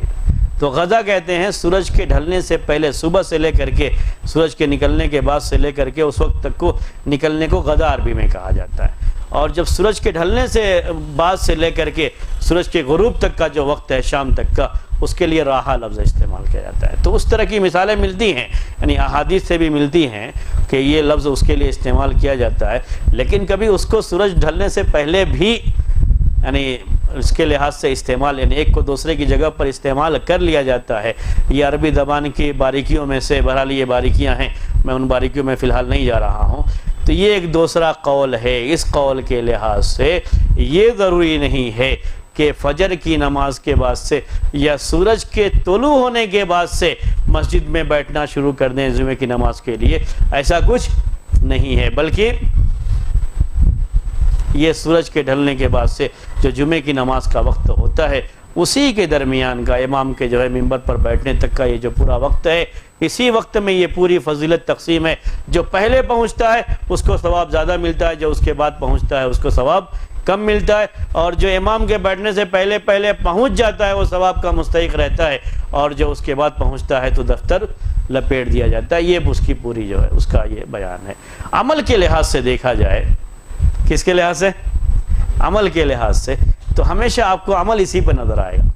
S1: تو غدا کہتے ہیں سورج کے ڈھلنے سے پہلے، صبح سے لے کر کے سورج کے نکلنے کے بعد سے لے کر کے اس وقت تک کو نکلنے کو غدا عربی میں کہا جاتا ہے، اور جب سورج کے ڈھلنے سے بعد سے لے کر کے سورج کے غروب تک کا جو وقت ہے شام تک کا، اس کے لیے راحہ لفظ استعمال کیا جاتا ہے۔ تو اس طرح کی مثالیں ملتی ہیں، یعنی احادیث سے بھی ملتی ہیں کہ یہ لفظ اس کے لیے استعمال کیا جاتا ہے، لیکن کبھی اس کو سورج ڈھلنے سے پہلے بھی یعنی اس کے لحاظ سے استعمال، یعنی ایک کو دوسرے کی جگہ پر استعمال کر لیا جاتا ہے۔ یہ عربی زبان کی باریکیوں میں سے، بہرحال یہ باریکیاں ہیں، میں ان باریکیوں میں فی الحال نہیں جا رہا ہوں۔ تو یہ ایک دوسرا قول ہے۔ اس قول کے لحاظ سے یہ ضروری نہیں ہے کہ فجر کی نماز کے بعد سے یا سورج کے طلوع ہونے کے بعد سے مسجد میں بیٹھنا شروع کر دیں جمعے کی نماز کے لیے، ایسا کچھ نہیں ہے، بلکہ یہ سورج کے ڈھلنے کے بعد سے جو جمعے کی نماز کا وقت ہوتا ہے اسی کے درمیان کا، امام کے جو ہے منبر پر بیٹھنے تک کا یہ جو پورا وقت ہے، اسی وقت میں یہ پوری فضیلت تقسیم ہے۔ جو پہلے پہنچتا ہے اس کو ثواب زیادہ ملتا ہے، جو اس کے بعد پہنچتا ہے اس کو ثواب کم ملتا ہے، اور جو امام کے بیٹھنے سے پہلے پہنچ جاتا ہے وہ ثواب کا مستحق رہتا ہے، اور جو اس کے بعد پہنچتا ہے تو دفتر لپیٹ دیا جاتا ہے۔ یہ اس کی پوری جو ہے اس کا یہ بیان ہے۔ عمل کے لحاظ سے دیکھا جائے، کس کے لحاظ سے؟ عمل کے لحاظ سے، تو ہمیشہ آپ کو عمل اسی پہ نظر آئے گا،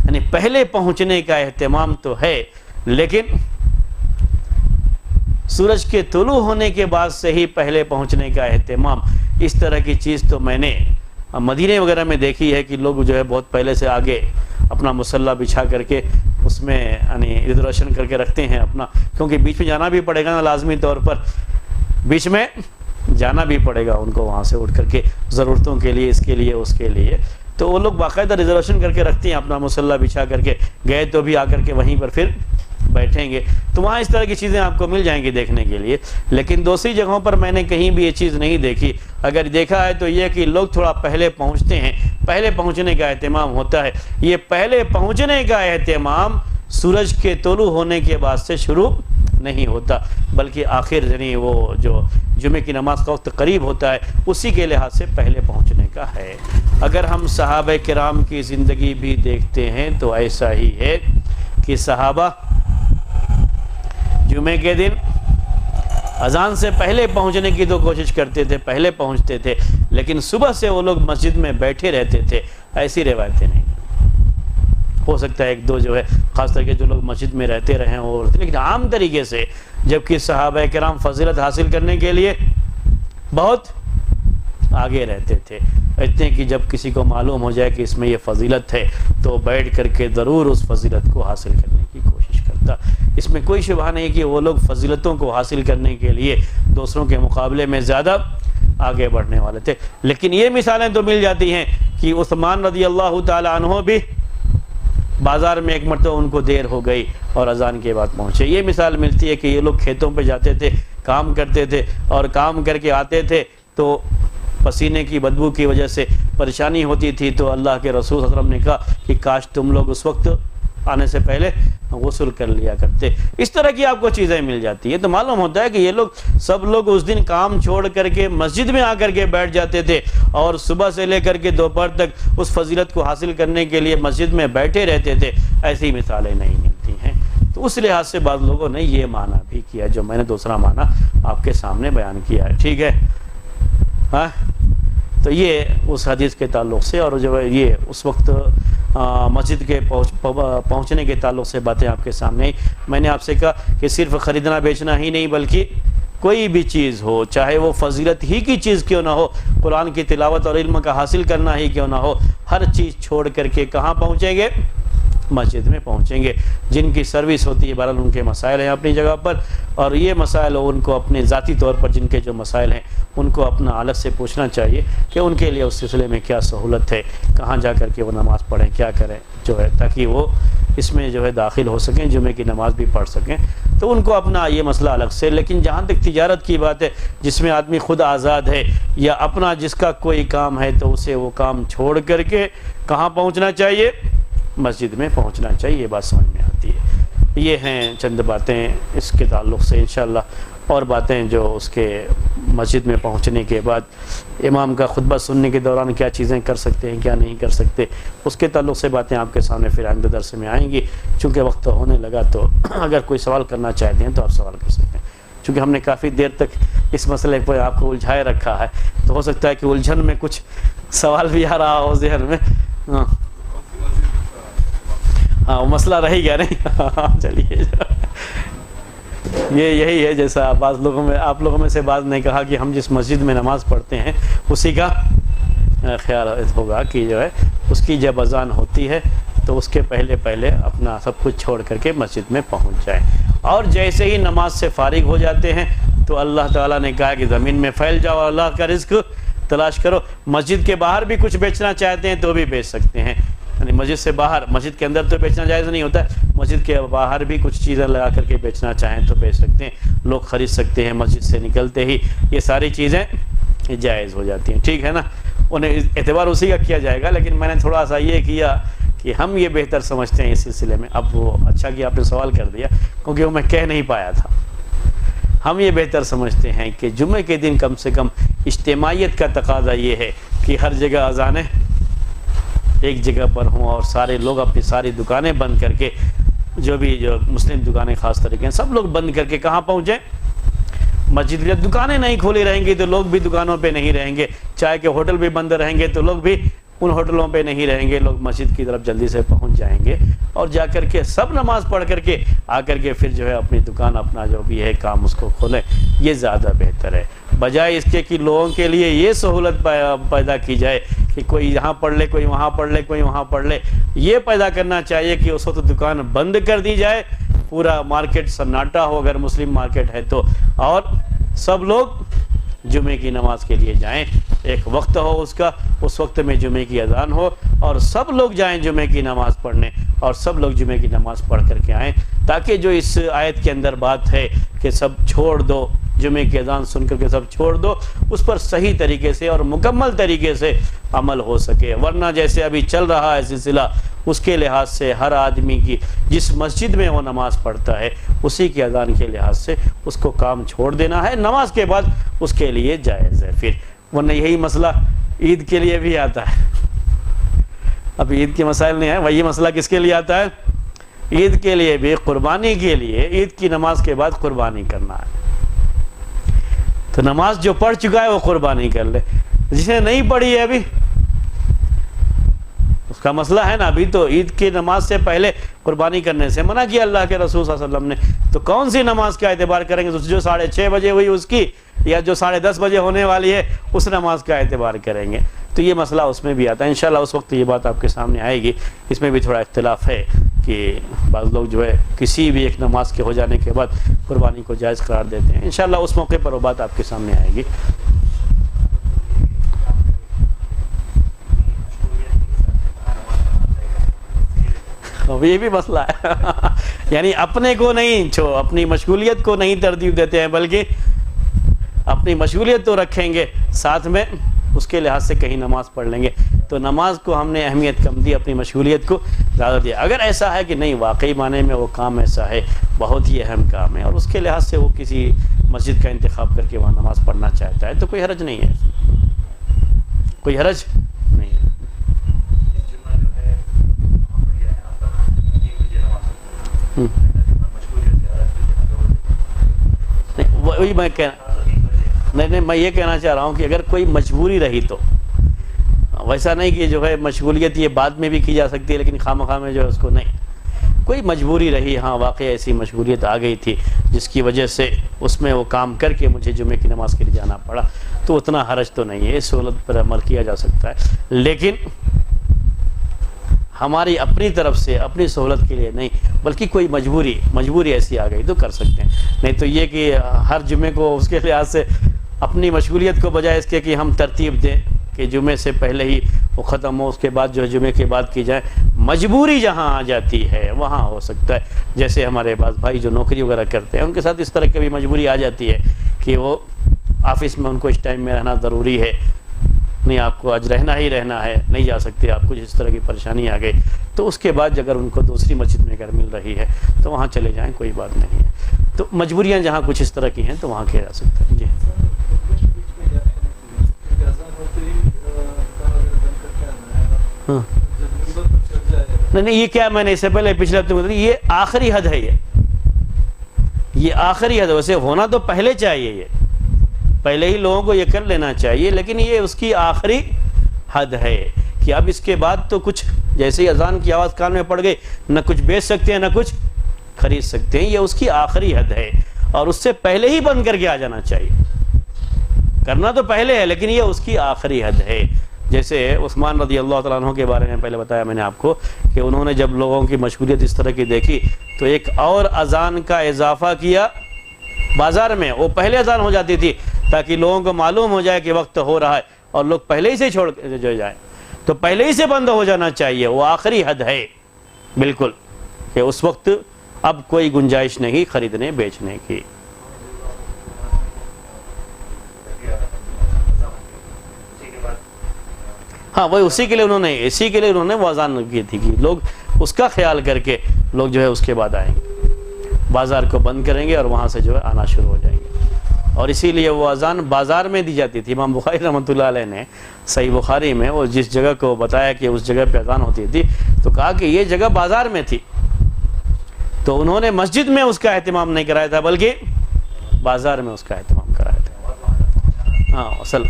S1: یعنی پہلے پہنچنے کا اہتمام تو ہے، لیکن سورج کے طلوع ہونے کے بعد سے ہی پہلے پہنچنے کا اہتمام، اس طرح کی چیز تو میں نے مدینے وغیرہ میں دیکھی ہے کہ لوگ جو ہے بہت پہلے سے آگے اپنا مصلی بچھا کر کے اس میں یعنی ریزرویشن کر کے رکھتے ہیں اپنا، کیونکہ بیچ میں جانا بھی پڑے گا نا، لازمی طور پر بیچ میں جانا بھی پڑے گا ان کو وہاں سے اٹھ کر کے ضرورتوں کے لیے، اس کے لیے اس کے لیے، تو وہ لوگ باقاعدہ ریزرویشن کر کے رکھتے ہیں اپنا مصلی بچھا کر کے، گئے تو بھی آ کر کے وہیں پر پھر بیٹھیں گے، تو وہاں اس طرح کی چیزیں آپ کو مل جائیں گی دیکھنے کے لیے۔ لیکن دوسری جگہوں پر میں نے کہیں بھی یہ چیز نہیں دیکھی، اگر دیکھا ہے تو یہ کہ لوگ تھوڑا پہلے پہنچتے ہیں، پہلے پہنچنے کا اہتمام ہوتا ہے۔ یہ پہلے پہنچنے کا اہتمام سورج کے طلوع ہونے کے بعد سے شروع نہیں ہوتا، بلکہ آخر یعنی وہ جو جمعے کی نماز کا وقت قریب ہوتا ہے اسی کے لحاظ سے پہلے پہنچنے کا ہے۔ اگر ہم صحابہ کرام کی زندگی بھی دیکھتے ہیں تو ایسا ہی ہے کہ صحابہ جمعے کے دن اذان سے پہلے پہنچنے کی تو کوشش کرتے تھے، پہلے پہنچتے تھے، لیکن صبح سے وہ لوگ مسجد میں بیٹھے رہتے تھے، ایسی روایتیں نہیں۔ ہو سکتا ہے ایک دو جو ہے خاص طور کے جو لوگ مسجد میں رہتے رہے ہیں، لیکن عام طریقے سے جبکہ صحابہ کرام فضیلت حاصل کرنے کے لیے بہت آگے رہتے تھے، اتنے کہ جب کسی کو معلوم ہو جائے کہ اس میں یہ فضیلت ہے تو بیٹھ کر کے ضرور اس فضیلت کو حاصل کرنے کی کوشش کرتا۔ اس میں کوئی شبہ نہیں کہ وہ لوگ فضیلتوں کو حاصل کرنے کے لیے دوسروں کے مقابلے میں زیادہ آگے بڑھنے والے تھے، لیکن یہ مثالیں تو مل جاتی ہیں کہ عثمان رضی اللہ تعالی عنہ بھی بازار میں ایک مرتبہ ان کو دیر ہو گئی اور اذان کے بعد پہنچے۔ یہ مثال ملتی ہے کہ یہ لوگ کھیتوں پہ جاتے تھے، کام کرتے تھے اور کام کر کے آتے تھے تو پسینے کی بدبو کی وجہ سے پریشانی ہوتی تھی، تو اللہ کے رسول صلی اللہ علیہ وسلم نے کہا کہ کاش تم لوگ اس وقت آنے سے پہلے غسل کر لیا کرتے۔ اس طرح کی آپ کو چیزیں مل جاتی ہیں، تو معلوم ہوتا ہے کہ یہ لوگ سب لوگ اس دن کام چھوڑ کر کے مسجد میں آ کر کے بیٹھ جاتے تھے اور صبح سے لے کر کے دوپہر تک اس فضیلت کو حاصل کرنے کے لیے مسجد میں بیٹھے رہتے تھے۔ ایسی مثالیں نہیں ملتی ہیں، تو اس لحاظ سے بعض لوگوں نے یہ معنی بھی کیا جو میں نے دوسرا معنی آپ کے سامنے بیان کیا ہے، ٹھیک ہے ہاں۔ تو یہ اس حدیث کے تعلق سے، اور جو ہے یہ اس وقت مسجد کے پہنچنے کے تعلق سے باتیں آپ کے سامنے آئی۔ میں نے آپ سے کہا کہ صرف خریدنا بیچنا ہی نہیں بلکہ کوئی بھی چیز ہو، چاہے وہ فضیلت ہی کی چیز کیوں نہ ہو، قرآن کی تلاوت اور علم کا حاصل کرنا ہی کیوں نہ ہو، ہر چیز چھوڑ کر کے کہاں پہنچیں گے؟ مسجد میں پہنچیں گے۔ جن کی سروس ہوتی ہے بہرحال ان کے مسائل ہیں اپنی جگہ پر، اور یہ مسائل ان کو اپنے ذاتی طور پر جن کے جو مسائل ہیں ان کو اپنا الگ سے پوچھنا چاہیے کہ ان کے لیے اس سلسلے میں کیا سہولت ہے، کہاں جا کر کے وہ نماز پڑھیں، کیا کریں جو ہے، تاکہ وہ اس میں جو ہے داخل ہو سکیں، جمعے کی نماز بھی پڑھ سکیں، تو ان کو اپنا یہ مسئلہ الگ سے۔ لیکن جہاں تک تجارت کی بات ہے، جس میں آدمی خود آزاد ہے یا اپنا جس کا کوئی کام ہے تو اسے وہ کام چھوڑ کر کے کہاں پہنچنا چاہیے؟ مسجد میں پہنچنا چاہیے، یہ بات سمجھ میں آتی ہے۔ یہ ہیں چند باتیں اس کے تعلق سے، انشاءاللہ اور باتیں جو اس کے مسجد میں پہنچنے کے بعد امام کا خطبہ سننے کے دوران کیا چیزیں کر سکتے ہیں، کیا نہیں کر سکتے، اس کے تعلق سے باتیں آپ کے سامنے پھر آئندہ درس میں آئیں گی۔ چونکہ وقت ہونے لگا تو اگر کوئی سوال کرنا چاہتے ہیں تو آپ سوال کر سکتے ہیں، چونکہ ہم نے کافی دیر تک اس مسئلے پر آپ کو الجھائے رکھا ہے، تو ہو سکتا ہے کہ الجھن میں کچھ سوال بھی آ رہا ہو ذہن میں۔ ہاں وہ مسئلہ رہی گیا نہیں۔ چلیے یہ یہی ہے، جیسا بعض لوگوں میں آپ لوگوں میں سے بعض نے کہا کہ ہم جس مسجد میں نماز پڑھتے ہیں اسی کا خیال ہوگا کہ جو ہے اس کی جب اذان ہوتی ہے تو اس کے پہلے اپنا سب کچھ چھوڑ کر کے مسجد میں پہنچ جائیں، اور جیسے ہی نماز سے فارغ ہو جاتے ہیں تو اللہ تعالیٰ نے کہا کہ زمین میں پھیل جاؤ، اللہ کا رزق تلاش کرو۔ مسجد کے باہر بھی کچھ بیچنا چاہتے ہیں تو بھی بیچ سکتے ہیں، یعنی مسجد سے باہر، مسجد کے اندر تو بیچنا جائز نہیں ہوتا ہے، مسجد کے باہر بھی کچھ چیزیں لگا کر کے بیچنا چاہیں تو بیچ سکتے ہیں، لوگ خرید سکتے ہیں مسجد سے نکلتے ہی، یہ ساری چیزیں جائز ہو جاتی ہیں، ٹھیک ہے نا۔ انہیں اعتبار اسی کا کیا جائے گا، لیکن میں نے تھوڑا سا یہ کیا کہ ہم یہ بہتر سمجھتے ہیں اس سلسلے میں۔ اب وہ اچھا کہ آپ نے سوال کر دیا، کیونکہ وہ میں کہہ نہیں پایا تھا۔ ہم یہ بہتر سمجھتے ہیں کہ جمعے کے دن کم سے کم اجتماعیت کا تقاضا یہ ہے کہ ہر جگہ اذانیں ایک جگہ پر ہوں، اور سارے لوگ اپنی ساری دکانیں بند کر کے، جو مسلم دکانیں خاص طریقے ہیں سب لوگ بند کر کے کہاں پہنچیں؟ مسجد۔ جب دکانیں نہیں کھولی رہیں گی تو لوگ بھی دکانوں پہ نہیں رہیں گے، چائے کے ہوٹل بھی بند رہیں گے تو لوگ بھی ان ہوٹلوں پہ نہیں رہیں گے، لوگ مسجد کی طرف جلدی سے پہنچ جائیں گے، اور جا کر کے سب نماز پڑھ کر کے آ کر کے پھر جو ہے اپنی دکان، اپنا جو بھی ہے کام اس کو کھولیں، یہ زیادہ بہتر ہے، بجائے اس کے کہ لوگوں کے لیے یہ سہولت پیدا کی جائے کہ کوئی یہاں پڑھ لے، کوئی وہاں پڑھ لے، کوئی وہاں پڑھ لے۔ یہ پیدا کرنا چاہیے کہ اس وقت دکان بند کر دی جائے، پورا مارکیٹ سناٹا ہو اگر مسلم مارکیٹ ہے تو، اور سب لوگ جمعے کی نماز کے لیے جائیں، ایک وقت ہو اس کا، اس وقت میں جمعے کی اذان ہو اور سب لوگ جائیں جمعے کی نماز پڑھنے، اور سب لوگ جمعے کی نماز پڑھ کر کے آئیں، تاکہ جو اس آیت کے اندر بات ہے کہ سب چھوڑ دو، جمعے کی اذان سن کر کے سب چھوڑ دو، اس پر صحیح طریقے سے اور مکمل طریقے سے عمل ہو سکے، ورنہ جیسے ابھی چل رہا ہے سلسلہ اس کے لحاظ سے ہر آدمی کی جس مسجد میں وہ نماز پڑھتا ہے اسی کی اذان کے لحاظ سے اس کو کام چھوڑ دینا ہے، نماز کے بعد اس کے لیے جائز ہے پھر، ورنہ یہی مسئلہ عید کے لیے بھی آتا ہے۔ اب عید کے مسائل نہیں ہیں، وہی مسئلہ کس کے لیے آتا ہے؟ عید کے لیے بھی، قربانی کے لیے، عید کی نماز کے بعد قربانی کرنا ہے، تو نماز جو پڑھ چکا ہے وہ قربانی کر لے، جس نے نہیں پڑھی ہے ابھی اس کا مسئلہ ہے نا، ابھی تو عید کی نماز سے پہلے قربانی کرنے سے منع کیا اللہ کے رسول صلی اللہ علیہ وسلم نے، تو کون سی نماز کا اعتبار کریں گے؟ جو 6:30 بجے ہوئی اس کی، یا جو 10:30 بجے ہونے والی ہے اس نماز کا اعتبار کریں گے؟ تو یہ مسئلہ اس میں بھی آتا ہے، انشاءاللہ اس وقت یہ بات آپ کے سامنے آئے گی۔ اس میں بھی تھوڑا اختلاف ہے کہ بعض لوگ جو ہے کسی بھی ایک نماز کے ہو جانے کے بعد قربانی کو جائز قرار دیتے ہیں، انشاءاللہ اس موقع پر وہ بات آپ کے سامنے آئے گی۔ اب یہ بھی مسئلہ ہے یعنی اپنے کو نہیں اپنی مشغولیت کو نہیں ترتیب دیتے ہیں، بلکہ اپنی مشغولیت تو رکھیں گے، ساتھ میں اس کے لحاظ سے کہیں نماز پڑھ لیں گے، تو نماز کو ہم نے اہمیت کم دی، اپنی مشغولیت کو زیادہ دیا۔ اگر ایسا ہے کہ نہیں واقعی معنی میں وہ کام ایسا ہے، بہت ہی اہم کام ہے، اور اس کے لحاظ سے وہ کسی مسجد کا انتخاب کر کے وہاں نماز پڑھنا چاہتا ہے، تو کوئی حرج نہیں ہے، کوئی حرج نہیں ہے۔ وہی میں میں یہ کہنا چاہ رہا ہوں کہ اگر کوئی مجبوری رہی تو ویسا نہیں کہ جو ہے مشغولیت یہ بعد میں بھی کی جا سکتی ہے، لیکن خواہ میں جو ہے اس کو نہیں، کوئی مجبوری رہی، ہاں واقعی ایسی مشغولیت آ گئی تھی جس کی وجہ سے اس میں وہ کام کر کے مجھے جمعے کی نماز کے لیے جانا پڑا، تو اتنا حرج تو نہیں ہے، اس سہولت پر عمل کیا جا سکتا ہے، لیکن ہماری اپنی طرف سے اپنی سہولت کے لیے نہیں، بلکہ کوئی مجبوری ایسی آ گئی تو کر سکتے ہیں، نہیں تو یہ کہ ہر جمعے کو اس کے لحاظ سے اپنی مشغولیت کو بجائے اس کے کہ ہم ترتیب دیں کہ جمعے سے پہلے ہی وہ ختم ہو، اس کے بعد جو ہے جمعے کے بعد کی جائے، مجبوری جہاں آ جاتی ہے وہاں ہو سکتا ہے، جیسے ہمارے بعض بھائی جو نوکری وغیرہ کرتے ہیں ان کے ساتھ اس طرح کی بھی مجبوری آ جاتی ہے کہ وہ آفس میں ان کو اس ٹائم میں رہنا ضروری ہے، نہیں آپ کو آج رہنا ہی رہنا ہے، نہیں جا سکتے آپ کو، جس طرح کی پریشانی آ گئی، تو اس کے بعد اگر ان کو دوسری مسجد میں گھر مل رہی ہے تو وہاں چلے جائیں، کوئی بات نہیں ہے، تو مجبوریاں جہاں کچھ اس طرح کی ہیں تو وہاں کیا جا سکتا ہے۔ جی نہیں یہ کیا میں نے اس سے پہلے پچھلے ہفتے میں یہ آخری حد ہے، یہ آخری حد، ویسے ہونا تو پہلے چاہیے، یہ پہلے ہی لوگوں کو یہ کر لینا چاہیے، لیکن یہ اس کی آخری حد ہے کہ اب اس کے بعد تو کچھ جیسے ہی اذان کی آواز کان میں پڑ گئی نہ کچھ بیچ سکتے ہیں نہ کچھ خرید سکتے ہیں، یہ اس کی آخری حد ہے، اور اس سے پہلے ہی بند کر کے آ جانا چاہیے، کرنا تو پہلے ہے لیکن یہ اس کی آخری حد ہے۔ جیسے عثمان رضی اللہ تعالیٰ عنہ کے بارے میں پہلے بتایا میں نے آپ کو کہ انہوں نے جب لوگوں کی مشغولیت اس طرح کی دیکھی تو ایک اور اذان کا اضافہ کیا بازار میں، وہ پہلے اذان ہو جاتی تھی تاکہ لوگوں کو معلوم ہو جائے کہ وقت ہو رہا ہے اور لوگ پہلے ہی سے چھوڑ جو جائیں، تو پہلے ہی سے بند ہو جانا چاہیے، وہ آخری حد ہے بالکل، کہ اس وقت اب کوئی گنجائش نہیں خریدنے بیچنے کی۔ ہاں وہی اسی کے لیے انہوں نے وہ اذان کی تھی کہ لوگ اس کا خیال کر کے لوگ جو ہے اس کے بعد آئیں گے، بازار کو بند کریں گے اور وہاں سے جو ہے آنا شروع ہو جائیں گے، اور اسی لیے وہ اذان بازار میں دی جاتی تھی۔ امام بخاری رحمۃ اللہ علیہ نے صحیح بخاری میں وہ جس جگہ کو بتایا کہ اس جگہ پہ اذان ہوتی تھی تو کہا کہ یہ جگہ بازار میں تھی، تو انہوں نے مسجد میں اس کا اہتمام نہیں کرایا تھا بلکہ بازار میں اس کا اہتمام کرایا تھا۔ ہاں اصل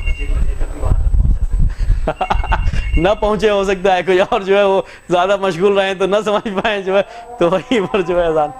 S1: نہ پہنچے، ہو سکتا ہے کوئی اور جو ہے وہ زیادہ مشغول رہے تو نہ سمجھ پائیں جو ہے، تو وہیں پر جو ہے اذان